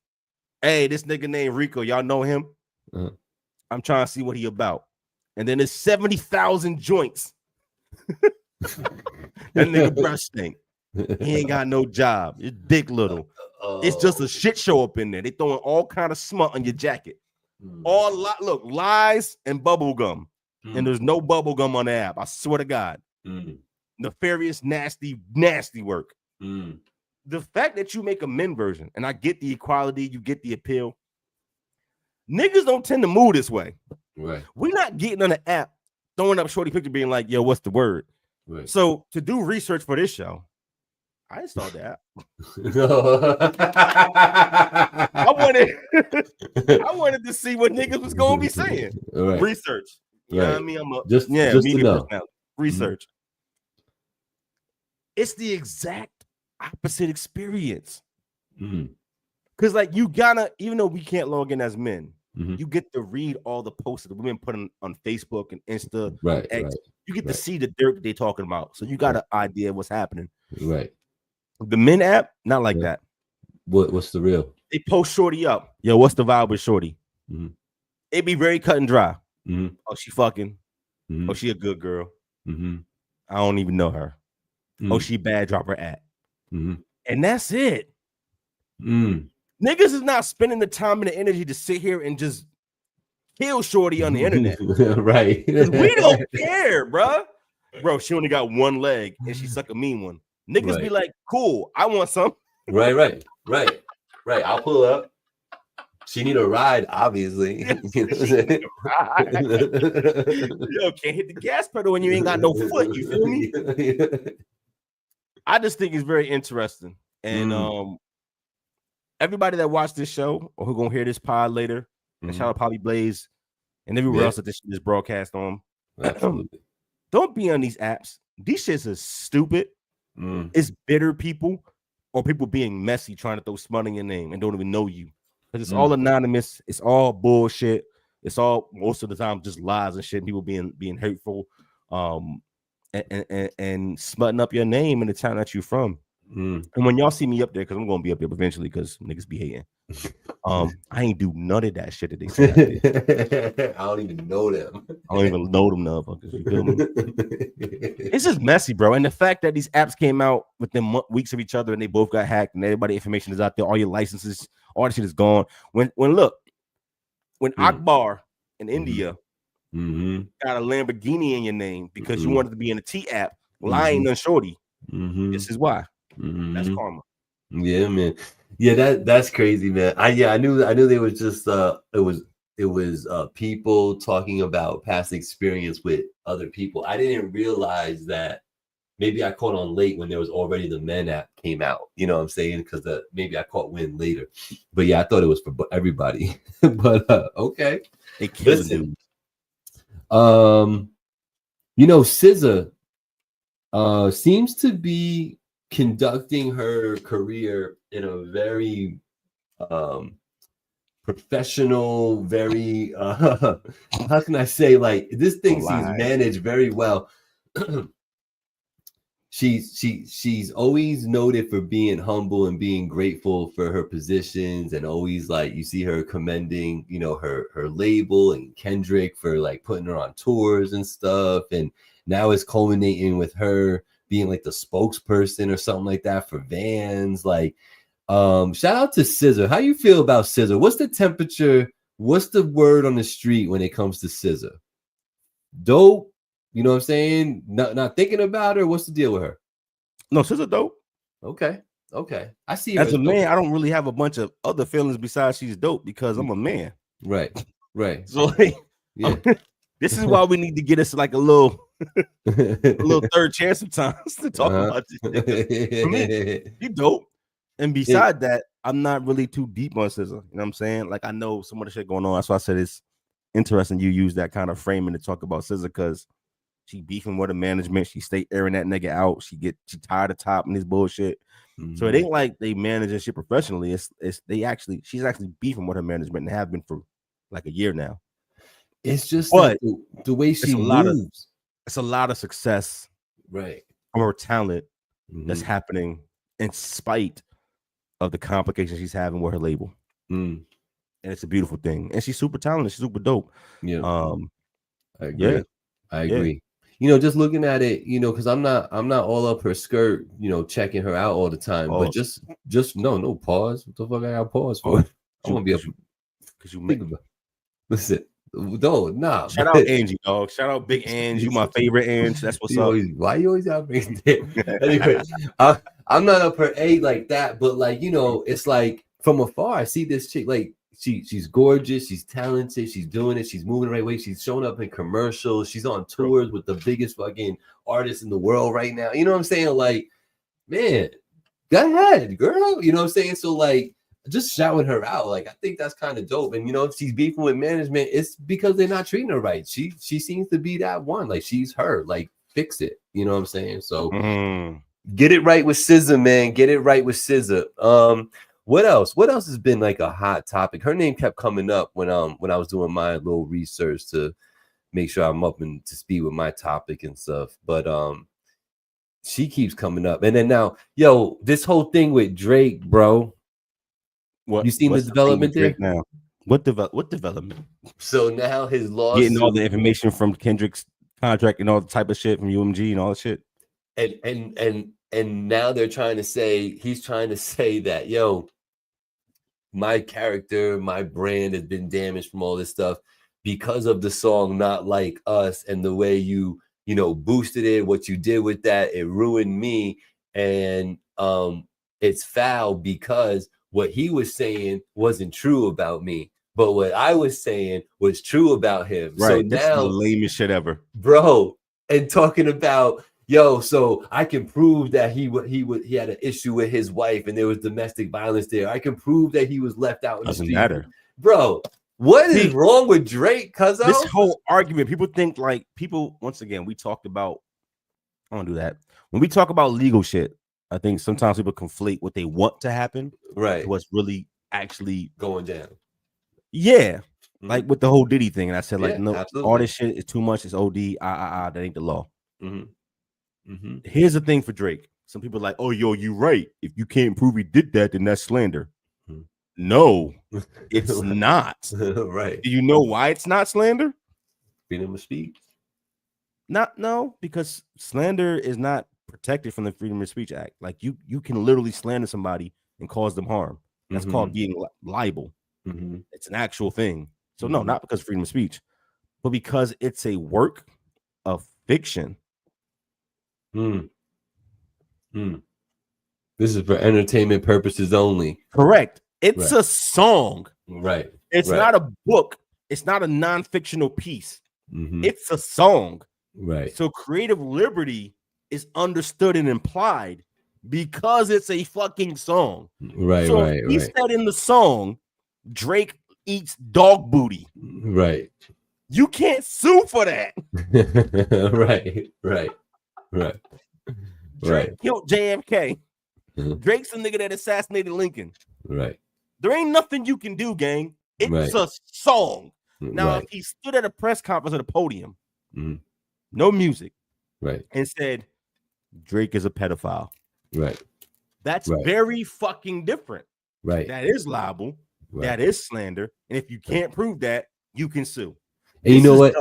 Hey, this nigga named Rico. Y'all know him? I'm trying to see what he about. And then there's 70,000 joints. That nigga breath stink. He ain't got no job. His dick little. It's just a shit show up in there. They throwing all kind of smut on your jacket. Look, lies and bubble gum. And there's no bubble gum on the app. I swear to God. Nefarious, nasty work. The fact that you make a men version, and I get the equality, you get the appeal. Niggas don't tend to move this way. Right. We're not getting on the app, throwing up shorty picture, being like, yo, what's the word? Right. So to do research for this show, I installed the app. I wanted to see what niggas was gonna be saying. Right. Research. You know what I mean? I'm a just media to know. personality. Research. It's the exact opposite experience. Because like you gotta, even though we can't log in as men, you get to read all the posts that the women put on Facebook and Insta, X. You get to see the dirt that they talking about. So you got an idea of what's happening. Right. The men app, not like that. What's the real? They post shorty up. Yo, what's the vibe with shorty? It be very cut and dry. Oh, she fucking. Oh, she a good girl. I don't even know her. Oh, she bad, drop her at. And that's it. Niggas is not spending the time and the energy to sit here and just kill shorty on the internet. Right. We don't care, bro. Bro, she only got one leg and she suck a mean one. Niggas be like, cool, I want some. Right. I'll pull up. She need a ride, obviously. Yo, can't hit the gas pedal when you ain't got no foot. You feel me? I just think it's very interesting. And everybody that watched this show or who gonna hear this pod later, and shout out Polly Blaze and everywhere else that this broadcast on. Don't be on these apps. These shits are stupid. It's bitter people or people being messy trying to throw smut in your name and don't even know you. Because it's all anonymous, it's all bullshit, it's all most of the time just lies and shit, people being hurtful, and smutting up your name and the town that you're from. And when y'all see me up there, because I'm gonna be up there eventually, because niggas be hating. I ain't do none of that shit that they say. I don't even know them. I don't even know them motherfuckers. You feel me? It's just messy, bro. And the fact that these apps came out within weeks of each other and they both got hacked and everybody's information is out there, all your licenses, all the shit is gone. When Akbar in India got a Lamborghini in your name because you wanted to be in a T app lying on shorty, this is why. That's karma. Yeah, man. Yeah, that's crazy, man. I knew they was just it was people talking about past experience with other people. I didn't realize that. Maybe I caught on late when there was already the men app came out. You know what I'm saying? Because maybe I caught wind later. But yeah, I thought it was for everybody. But okay. Listen, SZA seems to be conducting her career in a very professional, very how can I say, like, this thing seems managed very well. She's always noted for being humble and being grateful for her positions, and always, like, you see her commending, her label and Kendrick for, like, putting her on tours and stuff. And now it's culminating with her being like the spokesperson or something like that for Vans. Like, Shout out to Scissor. How you feel about Scissor? What's the temperature? What's the word on the street when it comes to Scissor? Dope. You know what I'm saying? Not thinking about her. What's the deal with her? No, Scissor dope. Okay. I see her as a dope. man. I don't really have a bunch of other feelings besides she's dope because I'm a man. Right. So like, Yeah. this is why we need to get us like a little third chance sometimes to talk about this shit. For me, you dope. And beside that, I'm not really too deep on Scissor. You know what I'm saying? Like, I know some of the shit going on. That's why I said it's interesting you use that kind of framing to talk about Scissor, because she beefing with the management. She stay airing that nigga out. She tired of topping this bullshit. Mm-hmm. So it ain't like they managing shit professionally. She's actually beefing with her management and have been for like a year now. It's just like the way she moves. It's a lot of success, right, from her talent that's happening in spite of the complications she's having with her label. And it's a beautiful thing. And she's super talented. She's super dope. Yeah. I agree. Yeah. I agree. You know, just looking at it, you know, because I'm not all up her skirt, you know, checking her out all the time. But just no pause. What the fuck I got pause for? I want to be up because you make listen. No. Shout out Angie, dog. Shout out Big Angie. You my favorite Angie. That's what's up. Why you always out bringing that? Anyway, I'm not up her A like that, but like, you know, it's like from afar, I see this chick, like she's gorgeous, she's talented, she's doing it, she's moving the right way, she's showing up in commercials, she's on tours with the biggest fucking artists in the world right now. You know what I'm saying? Like, man, go ahead, girl. You know what I'm saying? So like, just shouting her out, like, I think that's kind of dope. And you know, if she's beefing with management, it's because they're not treating her right. She seems to be that one, like she's her, like fix it. You know what I'm saying? So get it right with SZA, man. Get it right with SZA. What else? What else has been like a hot topic? Her name kept coming up when I was doing my little research to make sure I'm up and to speed with my topic and stuff. But she keeps coming up. And then now, yo, this whole thing with Drake, bro. What you seen the development there now? What development? So now his lawsuit, getting all the information from Kendrick's contract and all the type of shit from UMG and all the shit. And now they're trying to say, he's trying to say that, yo, my character, my brand has been damaged from all this stuff because of the song Not Like Us and the way you boosted it, what you did with that, it ruined me. And it's foul because what he was saying wasn't true about me, but what I was saying was true about him. Right. So This now, is the lamest shit ever, bro. And talking about, yo, so I can prove that he had an issue with his wife and there was domestic violence there. I can prove that he was left out in the street. Doesn't matter, bro. What is wrong with Drake? This whole argument, people think like once again, we talked about. I don't do that when we talk about legal shit. I think sometimes people conflate what they want to happen, right? What's really actually going down. Yeah, like with the whole Diddy thing, and I said like, no, absolutely. all this shit is too much. It's OD. That ain't the law. Here's the thing for Drake. Some people are like, oh, yo, you right. If you can't prove he did that, then that's slander. No, it's not. Right. Do you know why it's not slander? Freedom of speech. No, because slander is not protected from the Freedom of Speech Act. Like you can literally slander somebody and cause them harm. That's called being liable. It's an actual thing. So no, not because of freedom of speech, but because it's a work of fiction. This is for entertainment purposes only. Correct. It's a song. Right. It's not a book. It's not a non-fictional piece. It's a song. Right. So creative liberty is understood and implied because it's a fucking song. Right. So right. He said in the song, Drake eats dog booty. Right. You can't sue for that. Right. Drake killed JFK. Drake's the nigga that assassinated Lincoln. Right. There ain't nothing you can do, gang. It's a song. Now, if he stood at a press conference at a podium, no music, and said Drake is a pedophile, that's very fucking different. That is libel. That is slander. And if you can't prove that, you can sue. And you know what?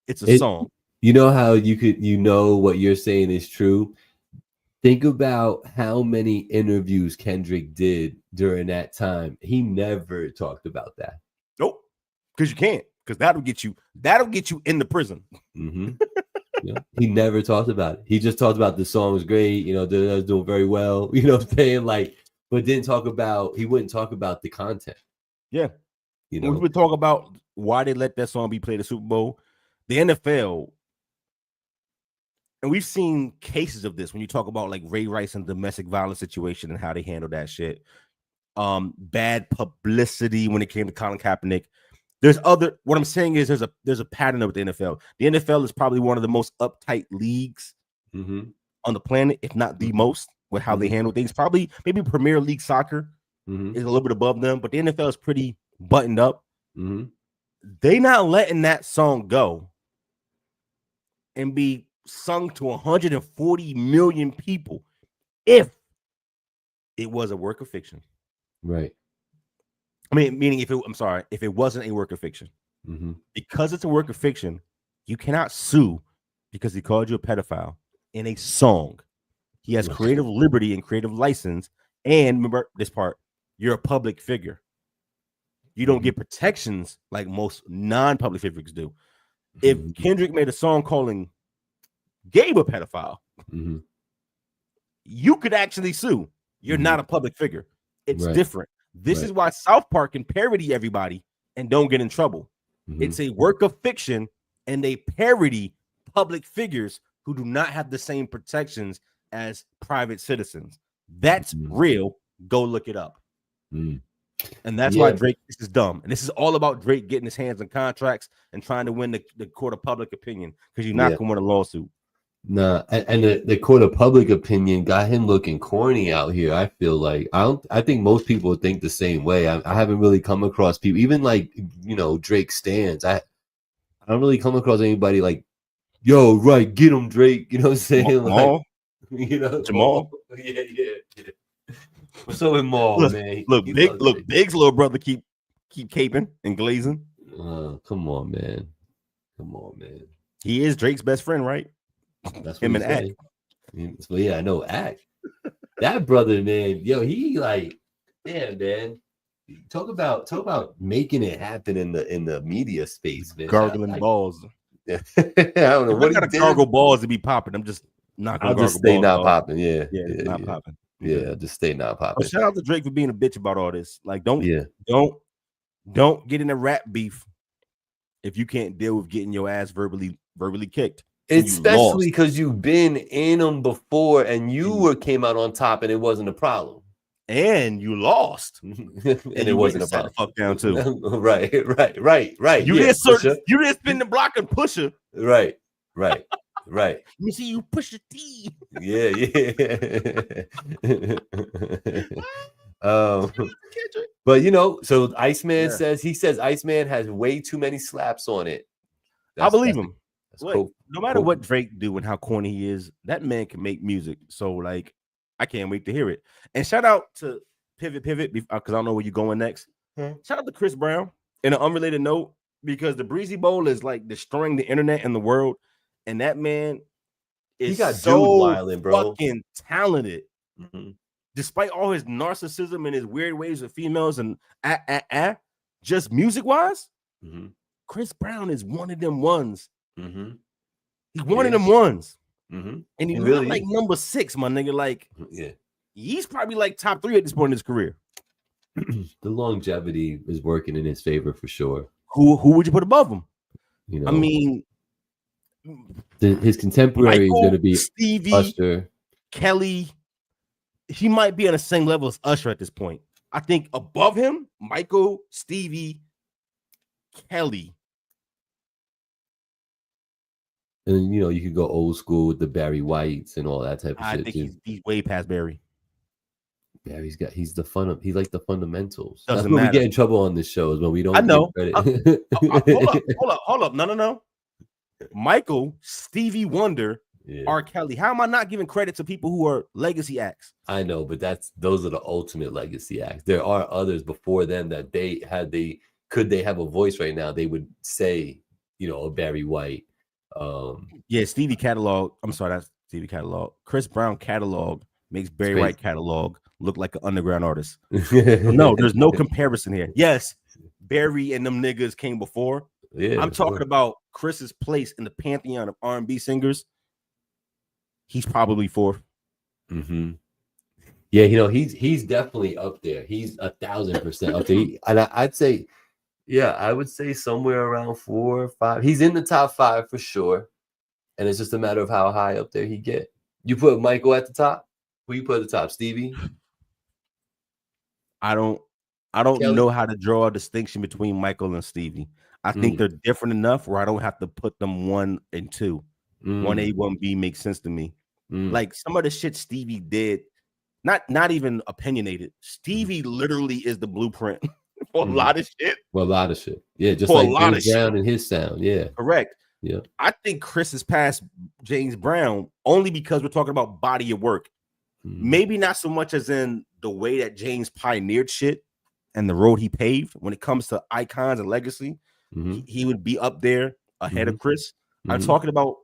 It's a song. You know how you know what you're saying is true. Think about how many interviews Kendrick did during that time. He never talked about that. Nope, because you can't. Because that'll get you in the prison. Mm-hmm. Yeah. He never talked about it. He just talked about the song was great. You know, they was doing very well. You know what I'm saying? Like, but didn't talk about. He wouldn't talk about the content. Yeah, you know, we would talk about why they let that song be played at Super Bowl. The NFL. And we've seen cases of this when you talk about like Ray Rice and domestic violence situation and how they handle that shit. Bad publicity when it came to Colin Kaepernick. What I'm saying is there's a pattern of the NFL. The NFL is probably one of the most uptight leagues on the planet, if not the most, with how they handle things. Probably maybe Premier League soccer is a little bit above them, but the NFL is pretty buttoned up. They not letting that song go and be sung to 140 million people if it was a work of fiction. Right. I mean, meaning if it wasn't a work of fiction. Because it's a work of fiction, you cannot sue because he called you a pedophile in a song. He has creative liberty and creative license. And remember this part, you're a public figure. You don't get protections like most non-public figures do. If Kendrick made a song calling Gabe a pedophile, you could actually sue. You're not a public figure. It's different. This is why South Park can parody everybody and don't get in trouble. It's a work of fiction, and they parody public figures who do not have the same protections as private citizens. That's real. Go look it up. And that's why Drake, this is dumb. And this is all about Drake getting his hands on contracts and trying to win the court of public opinion, because you're not going to win a lawsuit. Nah, and the court of public opinion got him looking corny out here. I feel like I think most people think the same way. I haven't really come across people, even like, you know, Drake stans. I don't really come across anybody like, yo, right, get him, Drake. You know what I'm saying? Jamal, like, you know, Jamal. Yeah. What's up with Maul, man? Look, Big's little brother keep caping and glazing. Come on, man. He is Drake's best friend, right? That's him and Act. So yeah, I know Act. That brother, man, yo, he like, damn, man. Talk about making it happen in the media space, man. Gargling balls. I don't know what I gotta gargle balls to be popping. I'm just not gonna. I'll just stay not popping. Yeah, not popping. Yeah, just stay not popping. But shout out to Drake for being a bitch about all this. Like, don't get in a rap beef if you can't deal with getting your ass verbally kicked. Especially because you've been in them before and you came out on top and it wasn't a problem. And you lost. and it wasn't a problem. The fuck down too. Right. You didn't spin the block and push her. Right. You see, you push the T. Yeah. But you know, so Iceman says Iceman has way too many slaps on it. I believe him. Cool. No matter what Drake do and how corny he is, that man can make music. So like, I can't wait to hear it. And shout out to Pivot because I don't know where you're going next. Shout out to Chris Brown in an unrelated note, because the Breezy Bowl is like destroying the internet and the world, and that man is fucking talented. Despite all his narcissism and his weird ways with females and just music wise, Chris Brown is one of them ones. He's one of them ones. And he's really not like number 6, my nigga. Like, he's probably like top 3 at this point in his career. The longevity is working in his favor for sure. Who would you put above him? You know, I mean, his contemporary is going to be Stevie, Usher, Kelly. He might be on the same level as Usher at this point. I think above him, Michael, Stevie, Kelly. And you know, you could go old school with the Barry Whites and all that type of shit. I think he's way past Barry. Barry's like the fundamentals. Doesn't That's when matter. we get in trouble on this show, is when we don't. I know. Give credit. Hold up. No. Michael, Stevie Wonder, R. Kelly. How am I not giving credit to people who are legacy acts? I know, but those are the ultimate legacy acts. There are others before them that could they have a voice right now, they would say, you know, a Barry White. Stevie catalog. I'm sorry, that's Stevie catalog. Chris Brown catalog makes Barry crazy. White catalog look like an underground artist. No, there's no comparison here. Yes, Barry and them niggas came before. Yeah, I'm talking about Chris's place in the pantheon of R&B singers. He's probably fourth. Mm-hmm. Yeah, you know, he's definitely up there. He's 1,000% up there. And I'd say, yeah, I would say somewhere around 4 or 5. He's in the top 5 for sure. And it's just a matter of how high up there he get. You put Michael at the top? Who you put at the top? Stevie? I don't Kelly? know how to draw a distinction between Michael and Stevie. I think they're different enough where I don't have to put them 1 and 2. 1A, 1B makes sense to me. Like some of the shit Stevie did, not even opinionated. Stevie literally is the blueprint for a lot of shit. Well, a lot of shit. Yeah, just For like a lot James of Brown shit. and his sound. Yeah. Correct. Yeah. I think Chris has passed James Brown only because we're talking about body of work. Maybe not so much as in the way that James pioneered shit and the road he paved. When it comes to icons and legacy, he would be up there ahead of Chris. I'm talking about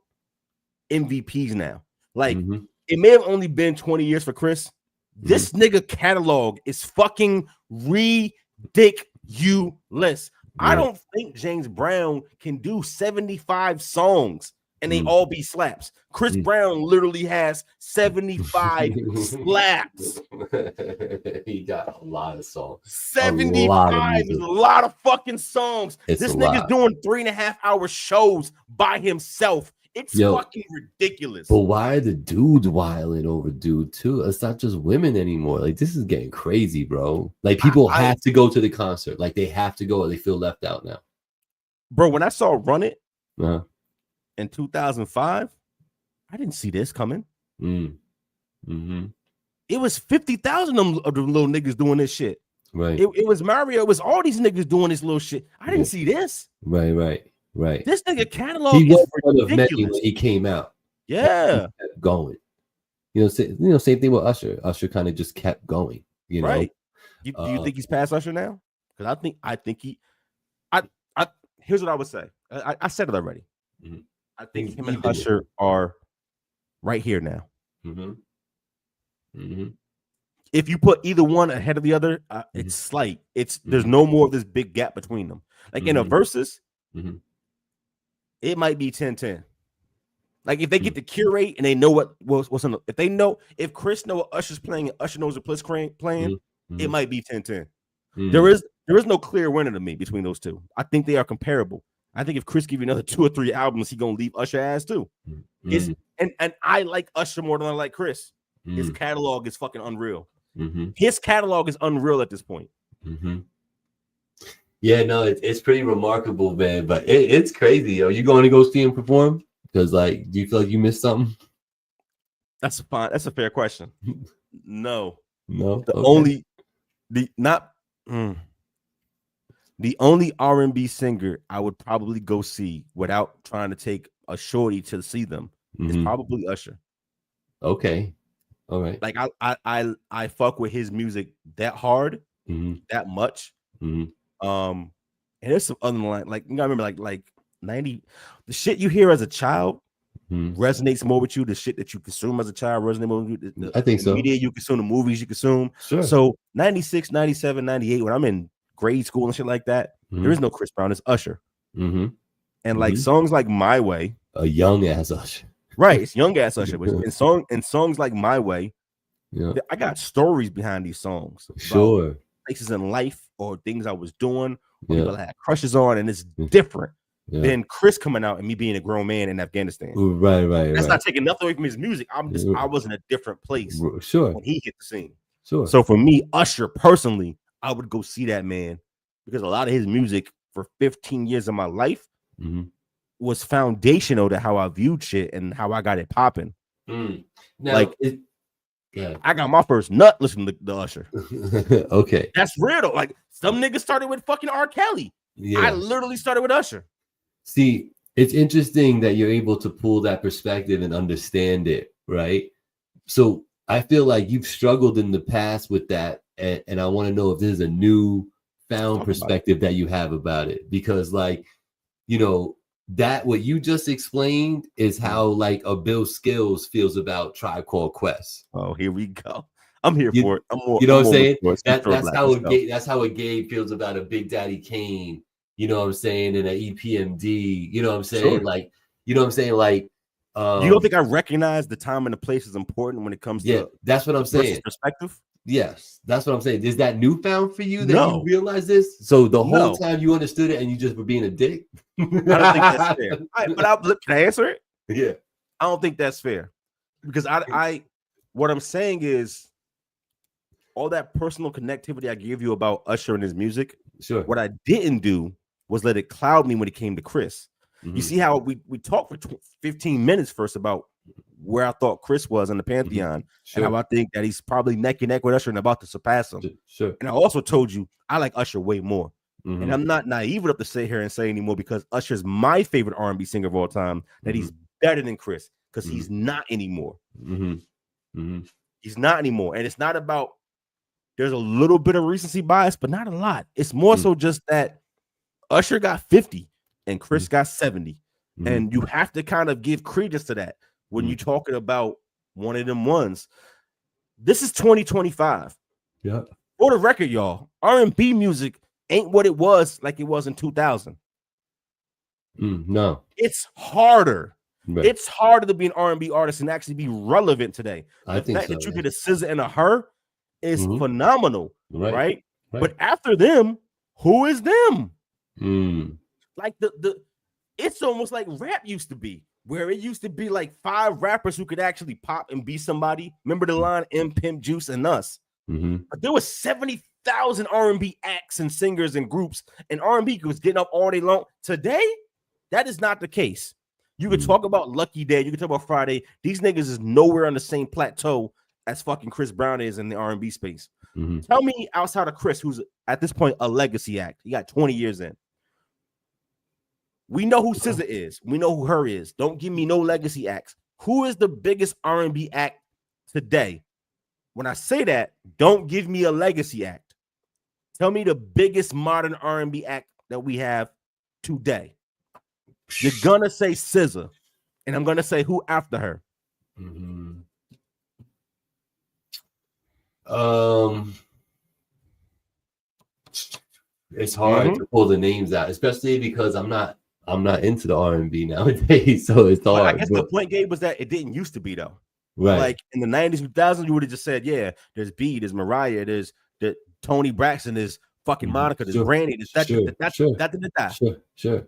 MVPs now. Like, it may have only been 20 years for Chris. This nigga catalog is fucking ridiculous. I don't think James Brown can do 75 songs and they all be slaps. Chris Brown literally has 75 slaps. He got a lot of songs. 75 is a lot of fucking songs. It's this a nigga's lot. doing 3.5-hour shows by himself. It's fucking ridiculous. But why are the dudes wilding over dude too? It's not just women anymore. Like, this is getting crazy, bro. Like, people have to go to the concert. Like, they have to go or they feel left out now. Bro, when I saw Run It in 2005, I didn't see this coming. It was 50,000 of them little niggas doing this shit. Right. It was Mario. It was all these niggas doing this little shit. I didn't see this. Right. This nigga catalog He was is one of many ridiculous. when he came out. Yeah. He kept going. Same thing with Usher. Usher kind of just kept going. You know. Right. Do you think he's past Usher now? Because I think he. Here's what I would say. I said it already. I think him and Usher are right here now. If you put either one ahead of the other, it's slight. There's no more of this big gap between them. Like in a versus, it might be 10-10. Like if they get to curate and they know what's in if Chris know what Usher's playing and Usher knows what Bliss playing, it might be 10-10. There is no clear winner to me between those two. I think they are comparable. I think if Chris give you another 2 or 3 albums, he gonna leave Usher ass too. And I like Usher more than I like Chris. His catalog is fucking unreal. His catalog is unreal at this point. Yeah, no, it's pretty remarkable, man. But it's crazy, yo. You going to go see him perform? Because, like, do you feel like you missed something? That's fine. That's a fair question. No. Okay. The only R&B singer I would probably go see without trying to take a shorty to see them is probably Usher. Okay. All right. Like I fuck with his music that hard, that much. And there's some other like you gotta remember like 90, the shit you hear as a child resonates more with you. The shit that you consume as a child resonates more with you. I think so. The media you consume, the movies you consume. Sure. So 96, 97, 98, when I'm in grade school and shit like that, there is no Chris Brown, it's Usher. And like songs like My Way, a young ass Usher. Right, it's young ass Usher. And songs like My Way, I got stories behind these songs. Sure. Places in life or things I was doing, or people I had crushes on, and it's different than Chris coming out and me being a grown man in Afghanistan. Right. That's not taking nothing away from his music. I was in a different place when he hit the scene. Sure. So for me, Usher personally, I would go see that man because a lot of his music for 15 years of my life was foundational to how I viewed shit and how I got it popping. Now, I got my first nut listening to the Usher. Okay. That's real though. Like some niggas started with fucking R. Kelly. Yeah. I literally started with Usher. See, it's interesting that you're able to pull that perspective and understand it, right? So I feel like you've struggled in the past with that, and I want to know if there's a new found perspective that you have about it. Because, like, that what you just explained is how like a Bill Skills feels about Tribe Called Quest. Oh, here we go. I'm here You- for it. I'm more. You know I'm what I'm more saying? mature. That's how Let's go. that's how a Gabe feels about a Big Daddy Kane. You know what I'm saying? And an EPMD. You know what I'm saying? Sure. Like, you know what I'm saying? Like, You don't think I recognize the time and the place is important when it comes to that's what I'm versus saying. perspective? Yes, that's what I'm saying. Is that newfound for you that No. you realize this? So the whole No. time you understood it and you just were being a dick? I don't think that's fair. All right, but can I answer it? Yeah. I don't think that's fair because I what I'm saying is all that personal connectivity I gave you about Usher and his music. Sure. What I didn't do was let it cloud me when it came to Chris. You see how we talked for 15 minutes first about where I thought Chris was in the Pantheon and how I think that he's probably neck and neck with Usher and about to surpass him. Sure. And I also told you I like Usher way more. And I'm not naive enough to sit here and say anymore because Usher's my favorite R&B singer of all time that he's better than Chris because he's not anymore. He's not anymore. And it's not about there's a little bit of recency bias, but not a lot. It's more so just that Usher got 50 and Chris got 70. And you have to kind of give credence to that when you're talking about one of them ones. This is 2025. Yeah. For the record, y'all, R&B music ain't what it was like it was in 2000. No. It's harder. Right. It's harder to be an R&B artist and actually be relevant today. I think fact so, that you yeah. get a SZA and a Her is phenomenal, Right. right? But after them, who is them? Like the it's almost like rap used to be, where it used to be like 5 rappers who could actually pop and be somebody. Remember the line M, Pimp, Juice, and Us? But there was 70,000 R&B acts and singers and groups, and R&B was getting up all day long. Today, that is not the case. You could talk about Lucky Day, you could talk about Friday. These niggas is nowhere on the same plateau as fucking Chris Brown is in the R&B space. Tell me outside of Chris, who's at this point a legacy act. He got 20 years in. We know who SZA is. We know who Her is. Don't give me no legacy acts. Who is the biggest R&B act today? When I say that, don't give me a legacy act. Tell me the biggest modern R&B act that we have today. You're gonna say SZA, and I'm gonna say who after her. It's hard to pull the names out, especially because I'm not into the R&B nowadays, so it's hard. I guess the point, Gabe, was that it didn't used to be though. Right. Like in the 90s, 2000s, you would have just said, yeah, there's B, there's Mariah, there's the Tony Braxton, there's fucking Monica, there's Brandy, there's Sure.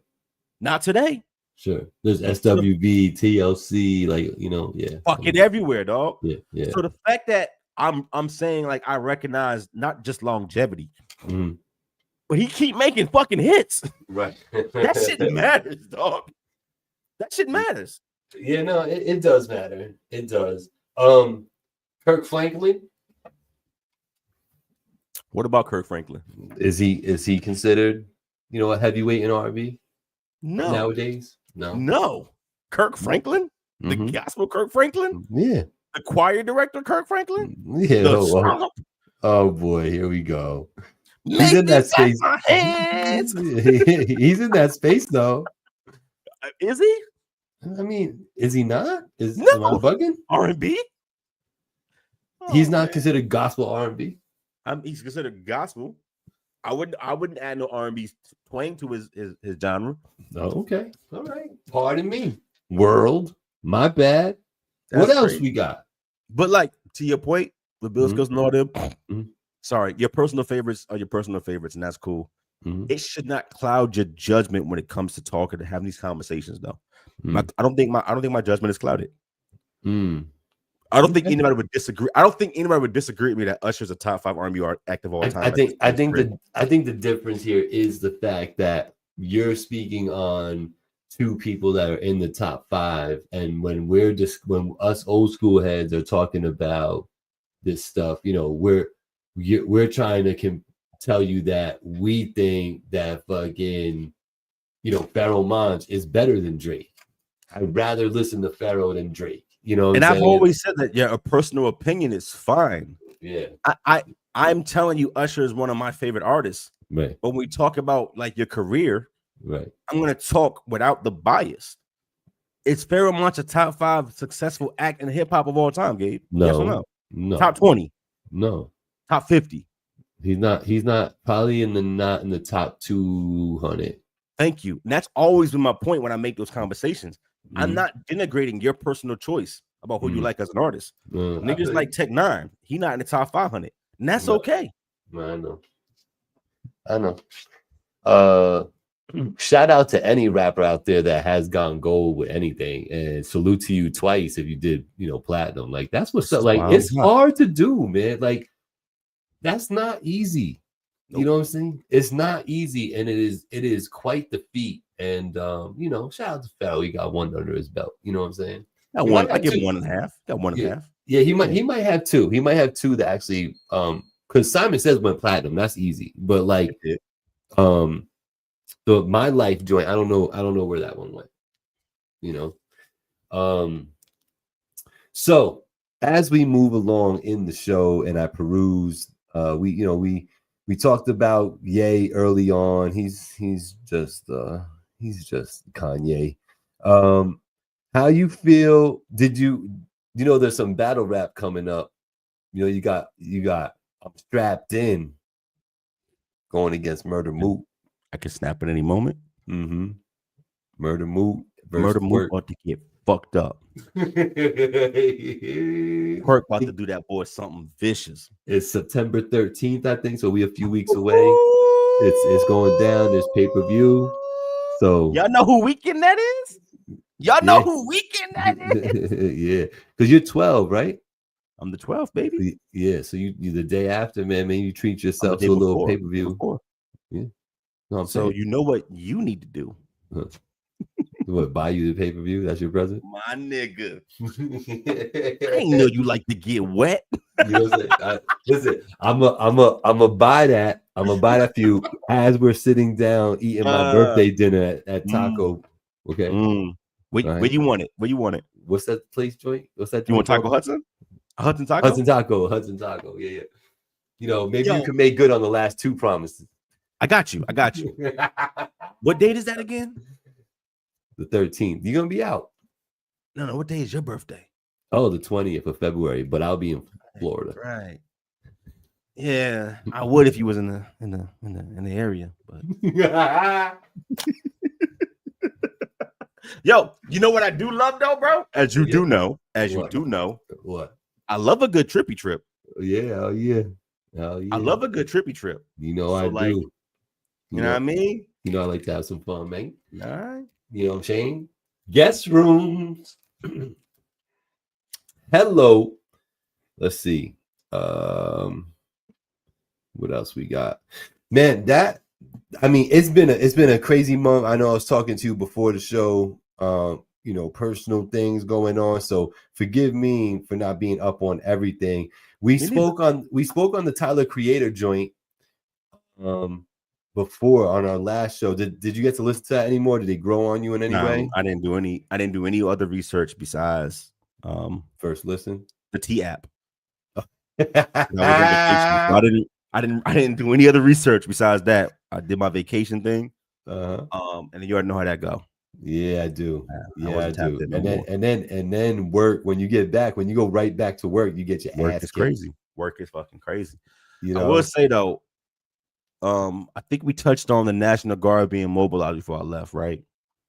Not today. Sure. There's SWV, TLC, like, you know, Fucking everywhere, dog. Yeah. So the fact that I'm saying like I recognize not just longevity, but he keep making fucking hits. Right. That shit matters, dog. That shit matters. Yeah, no, it does matter. It does. Kirk Franklin. What about Kirk Franklin? Is he considered, you know, a heavyweight in R&B? No. Nowadays? No. No. Kirk Franklin? The gospel Kirk Franklin? Yeah. The choir director Kirk Franklin? Yeah. Oh boy, here we go. He's in that space. He's in that space though. Is he? I mean, is he not? Am I No. bugging? R&B? He's not considered gospel R&B. He's considered gospel. I wouldn't add no R&B twang to his genre. Oh, okay. All right. Pardon me. World. My bad. That's what else crazy. we got? But like to your point, with Bill Skills and all them, sorry, your personal favorites are your personal favorites, and that's cool. It should not cloud your judgment when it comes to talking and having these conversations, though. I don't think my judgment is clouded. I don't think anybody would disagree. I don't think anybody would disagree with me that Usher's a top 5 R&B act of all time. I think the difference here is the fact that you're speaking on 2 people that are in the top 5, and when when us old school heads are talking about this stuff, you know, we're trying to tell you that we think that fucking, you know, Pharoah Monch is better than Drake. I'd rather listen to Pharoah than Drake. You know, and I've always said that a personal opinion is fine. Yeah, I'm telling you, Usher is one of my favorite artists. Right. But when we talk about like your career, Right. I'm gonna talk without the bias. Is Pharoah Monch a top 5 successful act in hip hop of all time, Gabe? No. Yes or no? No. Top 20. No. Top 50. He's not probably not in the top 200. Thank you. And that's always been my point when I make those conversations. I'm Mhm. not denigrating your personal choice about who you like as an artist. Niggas like Tech Nine, he not in the top 500, and that's okay. I know. Shout out to any rapper out there that has gone gold with anything, and salute to you twice if you did, platinum. Like that's what's up. Like it's hard to do, man. Like that's not easy. You know what I'm saying? It's not easy, and it is quite the feat. And shout out to Pharoah. He got one under his belt. You know what I'm saying? I give him 1.5. Got 1.5. Yeah, he might have two. He might have two that actually because Simon Says went platinum. That's easy. But like the My Life joint, I don't know where that one went. So as we move along in the show and I peruse, we talked about Ye early on. He's just Kanye. How you feel? There's some battle rap coming up. You got I'm strapped in going against Murder Moot. I can snap at any moment. Mm-hmm. Murder Moot. Murder Moot about to get fucked up. Quirk about to do that boy something vicious. It's September 13th, I think. So we a few weeks away. It's going down. There's pay-per-view. So y'all know who weekend that is? Y'all know who weekend that is? Yeah. Because you're 12, right? I'm the 12th, baby. Yeah. So you the day after, man, you treat yourself to a little pay-per-view. Yeah. No, so you know what you need to do. What, buy you the pay-per-view? That's your present? My nigga. I ain't know you like to get wet. You know what I'm saying? Listen, I'm a buy that. I'm gonna buy that for you as we're sitting down eating my birthday dinner at Taco. Okay. Where you want it? Where you want it? What's that place joint? What's that? You want Taco Hudson? Hudson Taco? Hudson Taco. Yeah. Maybe you can make good on the last two promises. I got you. What date is that again? The 13th. You're gonna be out. No. What day is your birthday? Oh, the 20th of February. But I'll be in Florida. Right. Yeah, I would if you was in the area. But yo, you know what I do love though, bro? As you do know. What? I love a good trippy trip. Yeah. Oh yeah. I love a good trippy trip. I do. You know what I mean? I like to have some fun, man. All right. You know what I'm saying? Guest rooms. Hello. Let's see. What else we got? Man, it's been a crazy month. I know I was talking to you before the show. Personal things going on. So forgive me for not being up on everything. We spoke on the Tyler Creator joint before on our last show. Did you get to listen to that anymore? Did they grow on you in any way? I didn't do any other research besides first listen. The T app. I didn't do any other research besides that. I did my vacation thing. And then you already know how that go. Yeah, I do. I do. And then work when you get back, when you go right back to work, you get your work ass is crazy. Work is fucking crazy. I will say though, I think we touched on the National Guard being mobilized before I left, right?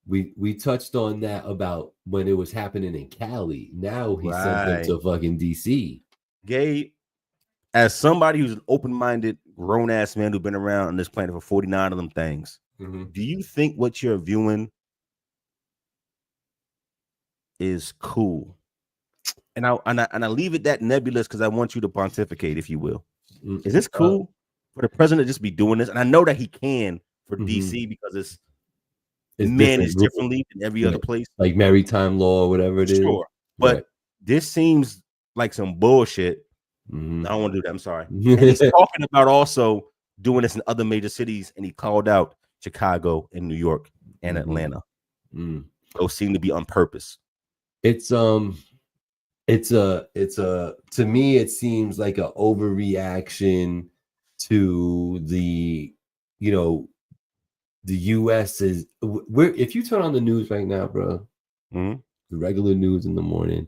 We touched on that about when it was happening in Cali. Now he sent them to fucking DC. Gabe, as somebody who's an open-minded, grown-ass man who's been around on this planet for 49 of them things, do you think what you're viewing is cool? And I leave it that nebulous because I want you to pontificate, if you will. Is this cool for the president to just be doing this? And I know that he can for DC because it's managed differently than every other place, like maritime law or whatever it is. Sure, but this seems like some bullshit. I don't want to do that. I'm sorry. And he's talking about also doing this in other major cities, and he called out Chicago and New York and Atlanta. Those seem to be on purpose. It's a to me it seems like an overreaction to the the U.S. is if you turn on the news right now, bro, the regular news in the morning,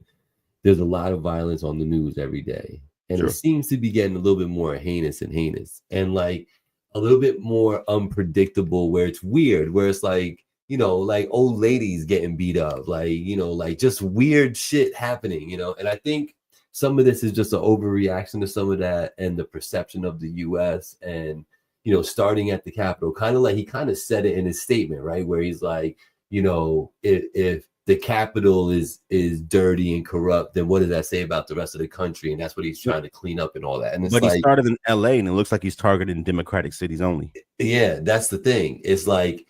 there's a lot of violence on the news every day. And it seems to be getting a little bit more heinous and like a little bit more unpredictable, where it's weird, where it's like, you know, like old ladies getting beat up, like, you know, like just weird shit happening, you know. And I think some of this is just an overreaction to some of that and the perception of the US and, you know, starting at the Capitol, kind of like he kind of said it in his statement, right? Where he's like, you know, if the Capitol is dirty and corrupt, then what does that say about the rest of the country? And that's what he's trying to clean up and all that. And it's but like, he started in LA and it looks like he's targeting Democratic cities only. Yeah, that's the thing. It's like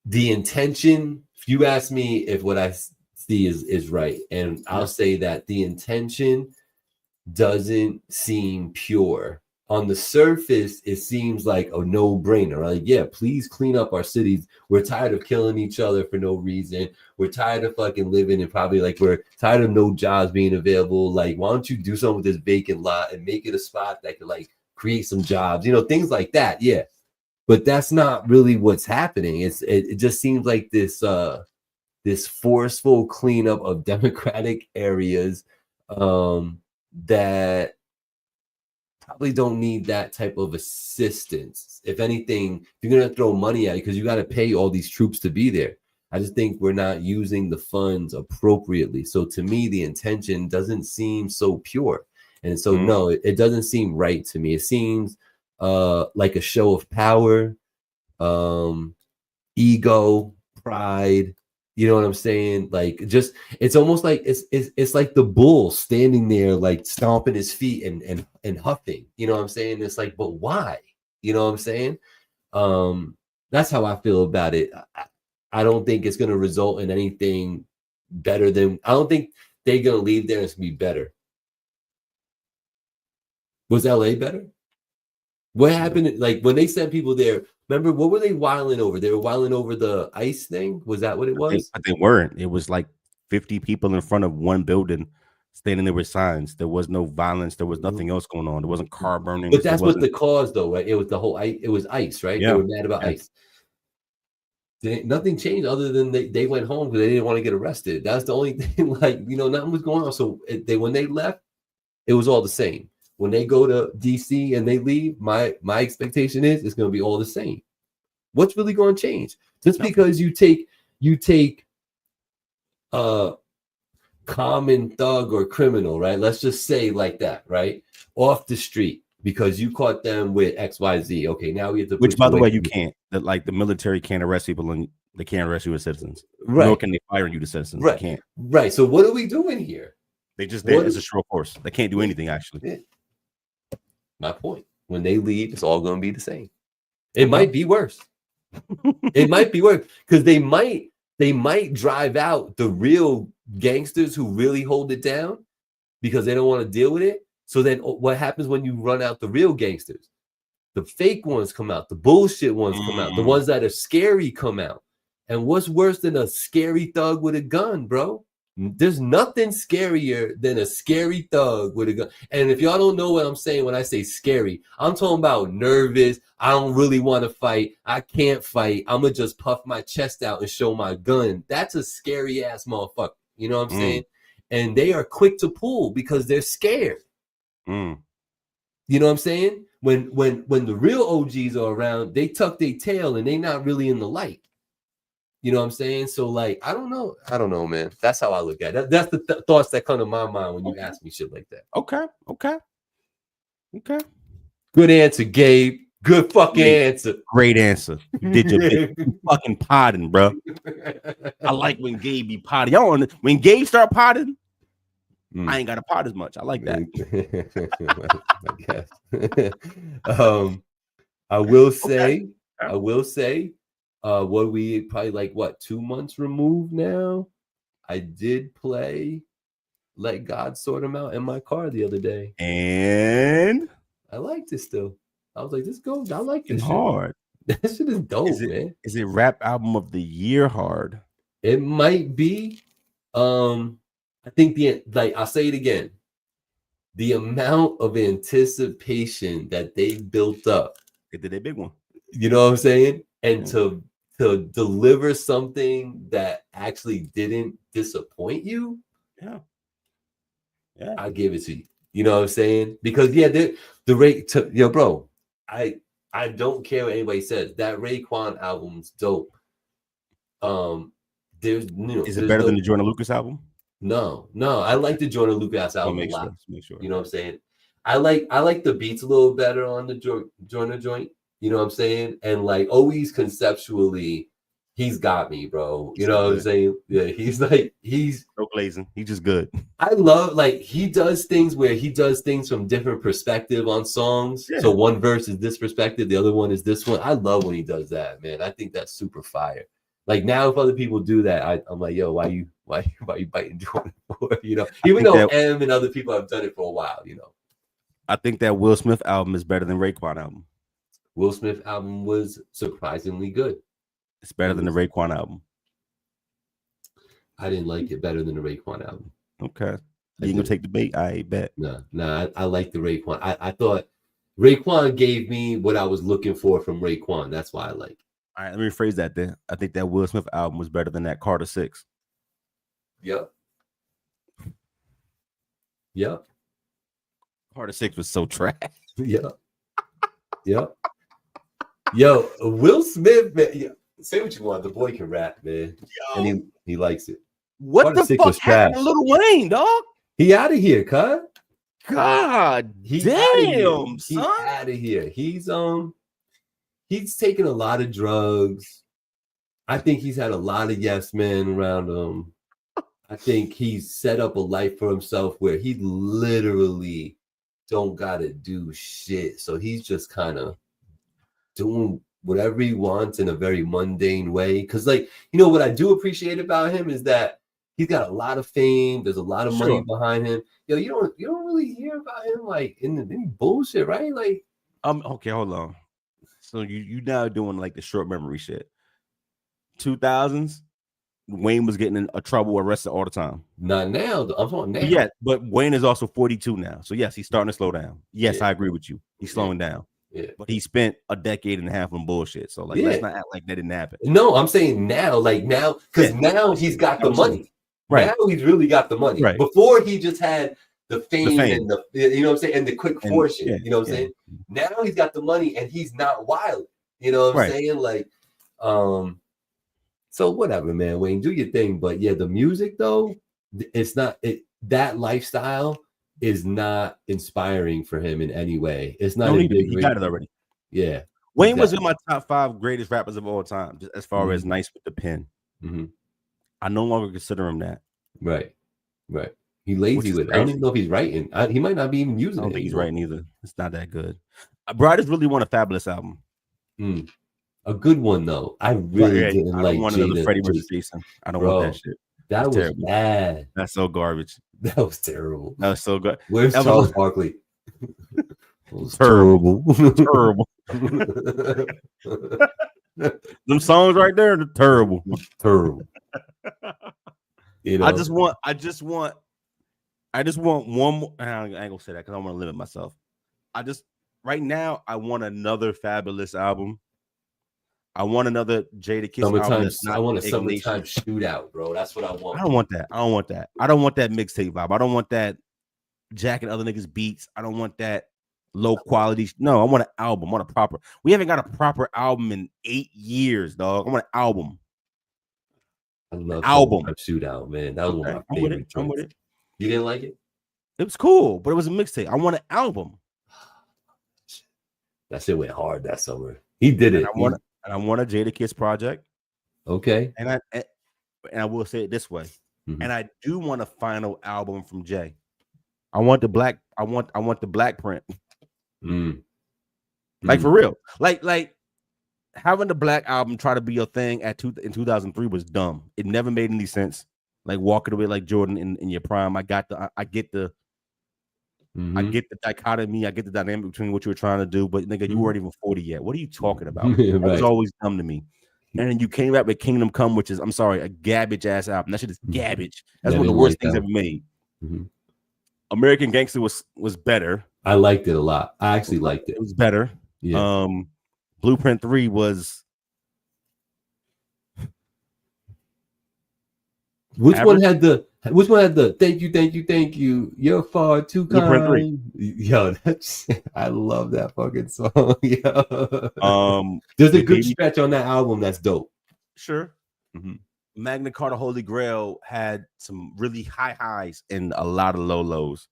the intention, if you ask me if what I see is right, and I'll say that the intention doesn't seem pure. On the surface, it seems like a no-brainer. Like, yeah, please clean up our cities. We're tired of killing each other for no reason. We're tired of fucking living and probably like we're tired of no jobs being available. Like, why don't you do something with this vacant lot and make it a spot that could like create some jobs, you know, things like that. Yeah. But that's not really what's happening. It just seems like this forceful cleanup of democratic areas that probably don't need that type of assistance. If anything, if you're gonna throw money at it, because you got to pay all these troops to be there. I just think we're not using the funds appropriately. So to me, the intention doesn't seem so pure. And so no, it doesn't seem right to me. It seems like a show of power, ego, pride. You know what I'm saying? Like, just it's almost like it's like the bull standing there, like stomping his feet and huffing. You know what I'm saying? It's like, but why? You know what I'm saying? That's how I feel about it. I don't think it's going to result in anything better than. I don't think they're going to leave there and it's going to be better. Was LA better? What happened? Like when they sent people there, remember what were they whiling over? They were whiling over the ICE thing. Was that what it was? But they weren't. It was like 50 people in front of one building standing there with signs. There was no violence. There was nothing else going on. There wasn't car burning. But that's what the cause, though, right? It was the whole. It was ICE, right? Yeah. They were mad about ICE. Nothing changed other than they went home because they didn't want to get arrested. That's the only thing. Like, you know, nothing was going on. So when they left, it was all the same. When they go to DC and they leave, my expectation is it's going to be all the same. What's really going to change? Just because you take common thug or criminal, right? Let's just say like that, right? Off the street because you caught them with XYZ. Okay, now we have to. Which, by the way, you can't. That like the military can't arrest people and they can't arrest you as citizens. Right? Nor can they fire you to citizens. Right. They can't. Right. So what are we doing here? They just there as a show of force. They can't do anything actually. Yeah. My point. When they leave, it's all going to be the same. It might be worse. It might be worse because they might drive out the real gangsters who really hold it down because they don't want to deal with it. So then what happens when you run out the real gangsters? The fake ones come out, the bullshit ones come out, the ones that are scary come out. And what's worse than a scary thug with a gun, bro? There's nothing scarier than a scary thug with a gun. And if y'all don't know what I'm saying when I say scary, I'm talking about nervous. I don't really want to fight. I can't fight. I'm going to just puff my chest out and show my gun. That's a scary ass motherfucker. You know what I'm saying? And they are quick to pull because they're scared. You know what I'm saying? When the real OGs are around, they tuck their tail and they not really in the light. You know what I'm saying? So, like, I don't know, man. That's how I look at it. That's the thoughts that come to my mind when you ask me shit like that. Okay. Good answer, Gabe. Good fucking answer. Great answer. You did your big fucking potting, bro. I like when Gabe be potting. Y'all when Gabe start potting, I ain't got to pot as much. I like that. I guess. I will say, what we probably like 2 months removed now. I did play Let God Sort Him Out in my car the other day, and I liked it still. I was like, this goes. I like this hard. Shit. That shit is dope, man. Is it rap album of the year hard? It might be. I think I'll say it again. The amount of anticipation that they built up. They did a big one. You know what I'm saying? and to deliver something that actually didn't disappoint you, yeah, I give it to you. You know what I'm saying? Because the rate to bro, I don't care what anybody says. That Raekwon album's dope. There's is it there's better no than the Jordan Lucas album? no, I like the Jordan Lucas album a lot. Make sure. You know what I'm saying? I like the beats a little better on the Jordan joint. You know what I'm saying? And like always conceptually, he's got me, bro. You know what I'm saying? Yeah, he's no glazing. He's just good. I love like he does things where he does things from different perspective on songs. Yeah. So one verse is this perspective, the other one is this one. I love when he does that, man. I think that's super fire. Like now, if other people do that, I'm like, yo, why you biting Jordan for? You know, even though M and other people have done it for a while, you know. I think that Will Smith album is better than Raekwon album. Will Smith album was surprisingly good. It's better than the Raekwon album. I didn't like it better than the Raekwon album. Okay. You ain't gonna take the bait? I bet. No, I like the Raekwon. I thought Raekwon gave me what I was looking for from Raekwon. That's why I like it. All right, let me rephrase that then. I think that Will Smith album was better than that Carter 6. Yep. Carter 6 was so trash. Yep. Yo, Will Smith, man. Say what you want. The boy can rap, man. Yo. And he likes it. What Carter the fuck happened to Lil Wayne, dog? He out of here, cuz. God damn, son. He out of here. He's taken a lot of drugs. I think he's had a lot of yes men around him. I think he's set up a life for himself where he literally don't gotta do shit. So he's just kind of doing whatever he wants in a very mundane way. Because, like, you know what I do appreciate about him is that he's got a lot of fame. There's a lot of money behind him. Yo, you don't really hear about him like in any bullshit, right? Like, okay, hold on. So you now doing like the short memory shit. 2000s, Wayne was getting in trouble, arrested all the time. Not now. I'm talking now. Yeah, but Wayne is also 42 now. So yes, he's starting to slow down. Yes, I agree with you. He's slowing down. Yeah. But he spent a decade and a half on bullshit. So like, let's not act like that didn't happen. No, I'm saying now, like now, because now he's got the money. Right. Now he's really got the money. Right. Before he just had the fame and the, you know what I'm saying, and the quick fortune. You know what I'm saying? Now he's got the money and he's not wild. You know what I'm saying? Like, so whatever, man. Wayne, do your thing. But yeah, the music though, it's not that lifestyle is not inspiring for him in any way. It's not. He got it already. Yeah. Wayne was in my top 5 greatest rappers of all time, just as far as nice with the pen. I no longer consider him that. Right. He lazy with it. I don't even know if he's writing. He might not be even using it. I don't think he's writing either. It's not that good. Bro, I just really want a Fabulous album. A good one though. I really didn't like. I don't want another Freddie versus Jason. I don't want that shit. That was terrible. Bad. That's so garbage. That was terrible. That was so good. Where's Charles Barkley? Terrible. Terrible. Them songs right there, they're terrible. Terrible. You know, I just want one more. I ain't gonna say that because I want to limit myself. Right now, I want another Fabulous album. I want another Jadakiss album. I want a Summertime Shootout, bro. That's what I want. I don't want that. I don't want that mixtape vibe. I don't want that Jack and other niggas beats. I don't want that low quality. No, I want an album. I want a proper. We haven't got a proper album in 8 years, dog. I want an album. I love album Shootout, man. That was one of my favorite. I'm with it. You didn't like it? It was cool, but it was a mixtape. I want an album. That shit went hard that summer. He did it. I want a Jadakiss project. Okay. And I will say it this way. And I do want a final album from Jay. I want the black. I want the black print. Like for real. Like having the black album try to be your thing in 2003 was dumb. It never made any sense. Like walking away like Jordan in your prime. I get the dichotomy. I get the dynamic between what you were trying to do, but nigga, you weren't even 40 yet. What are you talking about? That was always dumb to me. And then you came out with Kingdom Come, which is, I'm sorry, a garbage ass album. That shit is garbage. That's one of the worst things ever made. American Gangster was better. I liked it a lot. I actually liked it. It was better. Yeah. Blueprint 3 was Which Average? one had the? Which one had the? Thank you. You're far too Blueprint 3. kind. Yo, that's I love that fucking song. Yo. There's a with good Baby- stretch on that album that's dope. Sure. Mhm. Magna Carta Holy Grail had some really high highs and a lot of low lows.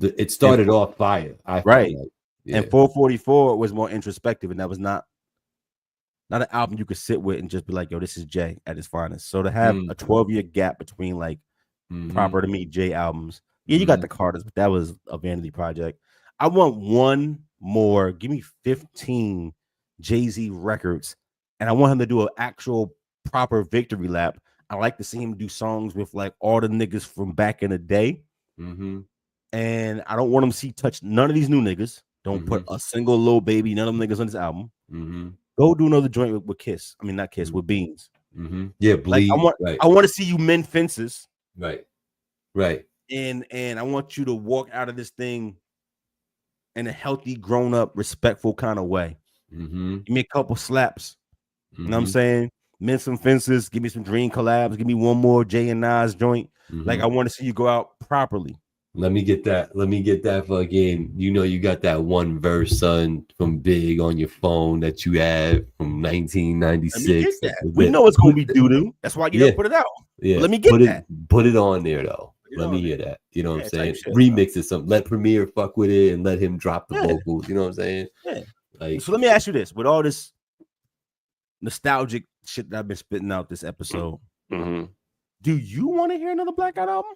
It started off fire. I felt Right. like. Yeah. And 444 was more introspective, and that was not an album you could sit with and just be like, yo, this is Jay at his finest. So to have a 12-year gap between like proper to me Jay albums, yeah, you got the Carters, but that was a vanity project. I want one more. Give me 15 Jay-Z records, and I want him to do an actual proper victory lap. I like to see him do songs with like all the niggas from back in the day. And I don't want him to see touch none of these new niggas. Don't put a single Lil Baby, none of them niggas on this album. Go do another joint with Kiss. I mean, not Kiss, with Beans. Yeah, Bleed. Like, I want to see you mend fences. Right. And I want you to walk out of this thing in a healthy, grown-up, respectful kind of way. Give me a couple slaps. You know what I'm saying? Mend some fences. Give me some Dream collabs. Give me one more Jay and Nas joint. Like, I want to see you go out properly. Let me get that fucking, you got that one verse, son, from Big on your phone that you had from 1996. We know it's gonna be doo-doo. That's why you don't put it out. Yeah. Let me get that. Put it on there though. Let me hear that. You know what I'm saying? Remix it something. Let Premier fuck with it and let him drop the vocals. You know what I'm saying? Yeah. Like, so let me ask you this: with all this nostalgic shit that I've been spitting out this episode, do you want to hear another Blackout album?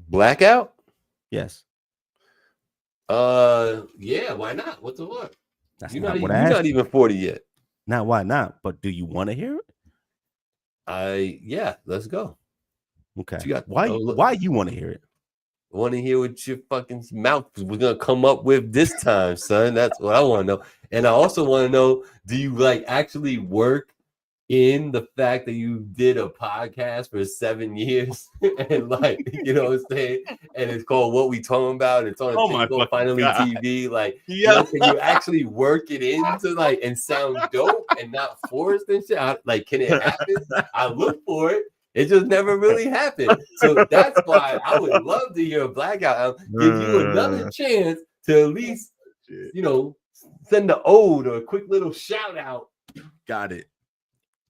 Blackout? Yes. Yeah, why not? What the fuck? That's You're not not, what you're I asked. not even 40 yet. Not why not? But do you want to hear it? Yeah, let's go. Okay. You got, why you want to hear it? I want to hear what your fucking mouth was gonna come up with this time, son. That's what I want to know. And I also want to know, do you like actually work in the fact that you did a podcast for 7 years and like, you know what I'm saying? And it's called What We Talking About. It's on finally God. TV. Like, can you actually work it into like and sound dope and not forced and shit? Like, can it happen? I look for it. It just never really happened. So that's why I would love to hear a Blackout album. Give you another chance to at least, send the ode or a quick little shout out. Got it.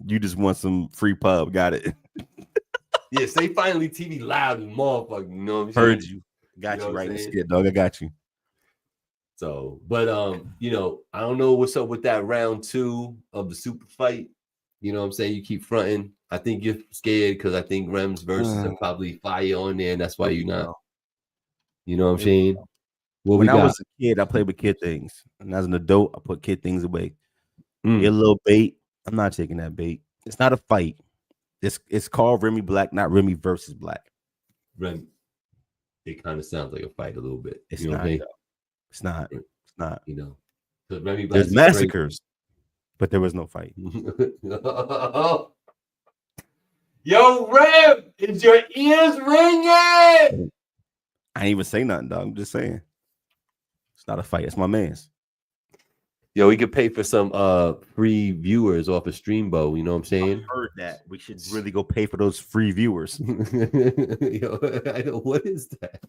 You just want some free pub. Got it. Yeah, say finally TV loud and motherfucker. You know what I'm saying? Heard you. Got you right in the skit, dog. I got you. So, but I don't know what's up with that round 2 of the super fight. You know what I'm saying? You keep fronting. I think you're scared because I think Rem's verses are probably fire on there, and that's why you're not. You know what I'm saying? When I was a kid, I played with kid things. And as an adult, I put kid things away. Get a little bait. I'm not taking that bait. It's not a fight. It's called Remy Black, not Remy versus Black. Remy. It kind of sounds like a fight a little bit. It's you know not. what I mean? It's not. It's not. Remy Black. There's massacres, but there was no fight. Yo, Rem, is your ears ringing? I ain't even say nothing, dog. I'm just saying. It's not a fight. It's my man's. Yo, we could pay for some free viewers off of Streambo. You know what I'm saying? I heard that. We should really go pay for those free viewers. Yo, I know, what is that?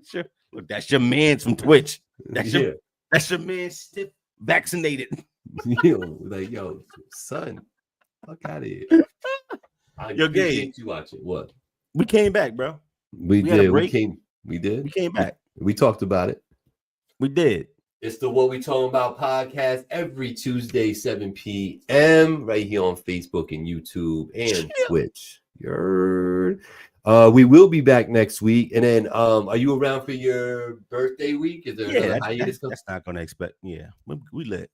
Sure. Look, that's your man's from Twitch. That's your man stiff vaccinated. Yo, son, fuck out of here. Yo, Gabe, you watching what? We came back, bro. We did. We came back. We talked about it. We did. It's the What We Talking About podcast every Tuesday, 7 p.m. right here on Facebook and YouTube and Twitch. We will be back next week. And then are you around for your birthday week? Is there another hiatus? That's not gonna expect. Yeah, we lit.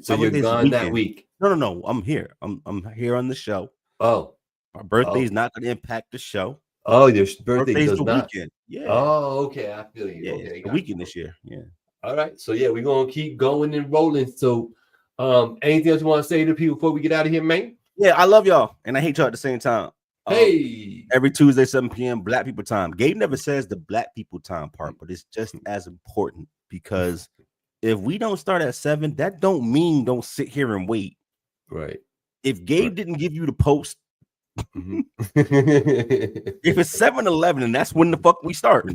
So you're gone that week? No. I'm here. I'm here on the show. Oh, my birthday's not gonna impact the show. Oh, your birthday does the not. Weekend. Yeah. Oh, okay. I feel you. Yeah, okay, it's the weekend this year. Yeah. All right. So yeah, we're gonna keep going and rolling. So anything else you want to say to people before we get out of here, man? Yeah, I love y'all and I hate y'all at the same time. Hey, every Tuesday, 7 p.m. Black people time. Gabe never says the Black people time part, but it's just as important because if we don't start at 7, that don't mean don't sit here and wait. Right. If Gabe didn't give you the post If it's 7-11, and that's when the fuck we start.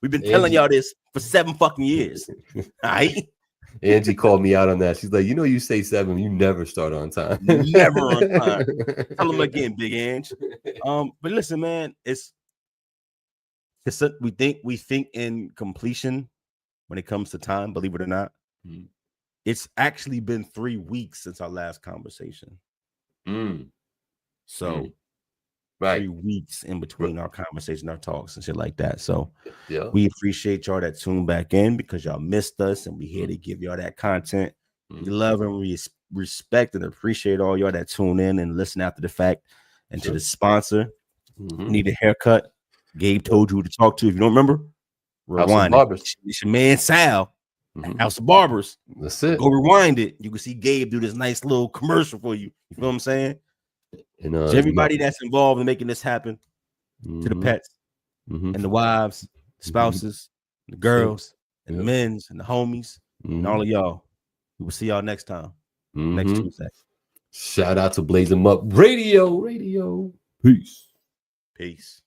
We've been telling y'all this for 7 fucking years. All right. Angie called me out on that. She's like, you say 7, you never start on time. Never on time. Tell them again, Big Ange. But listen, man, we think in completion when it comes to time, believe it or not. It's actually been 3 weeks since our last conversation. So 3 weeks in between our conversation, our talks and shit like that. So we appreciate y'all that tune back in because y'all missed us and we here to give y'all that content. We love and we respect and appreciate all y'all that tune in and listen after the fact. And to the sponsor, need a haircut. Gabe told you who to talk to. If you don't remember, rewind it. It's your man Sal, House of Barbers. That's it. Go rewind it. You can see Gabe do this nice little commercial for you. You feel what I'm saying? And to everybody that's involved in making this happen, to the pets and the wives, the spouses, the girls, and the men's and the homies, and all of y'all. We will see y'all next time. Next Tuesday. Shout out to Blaze 'em Up Radio. Peace. Peace.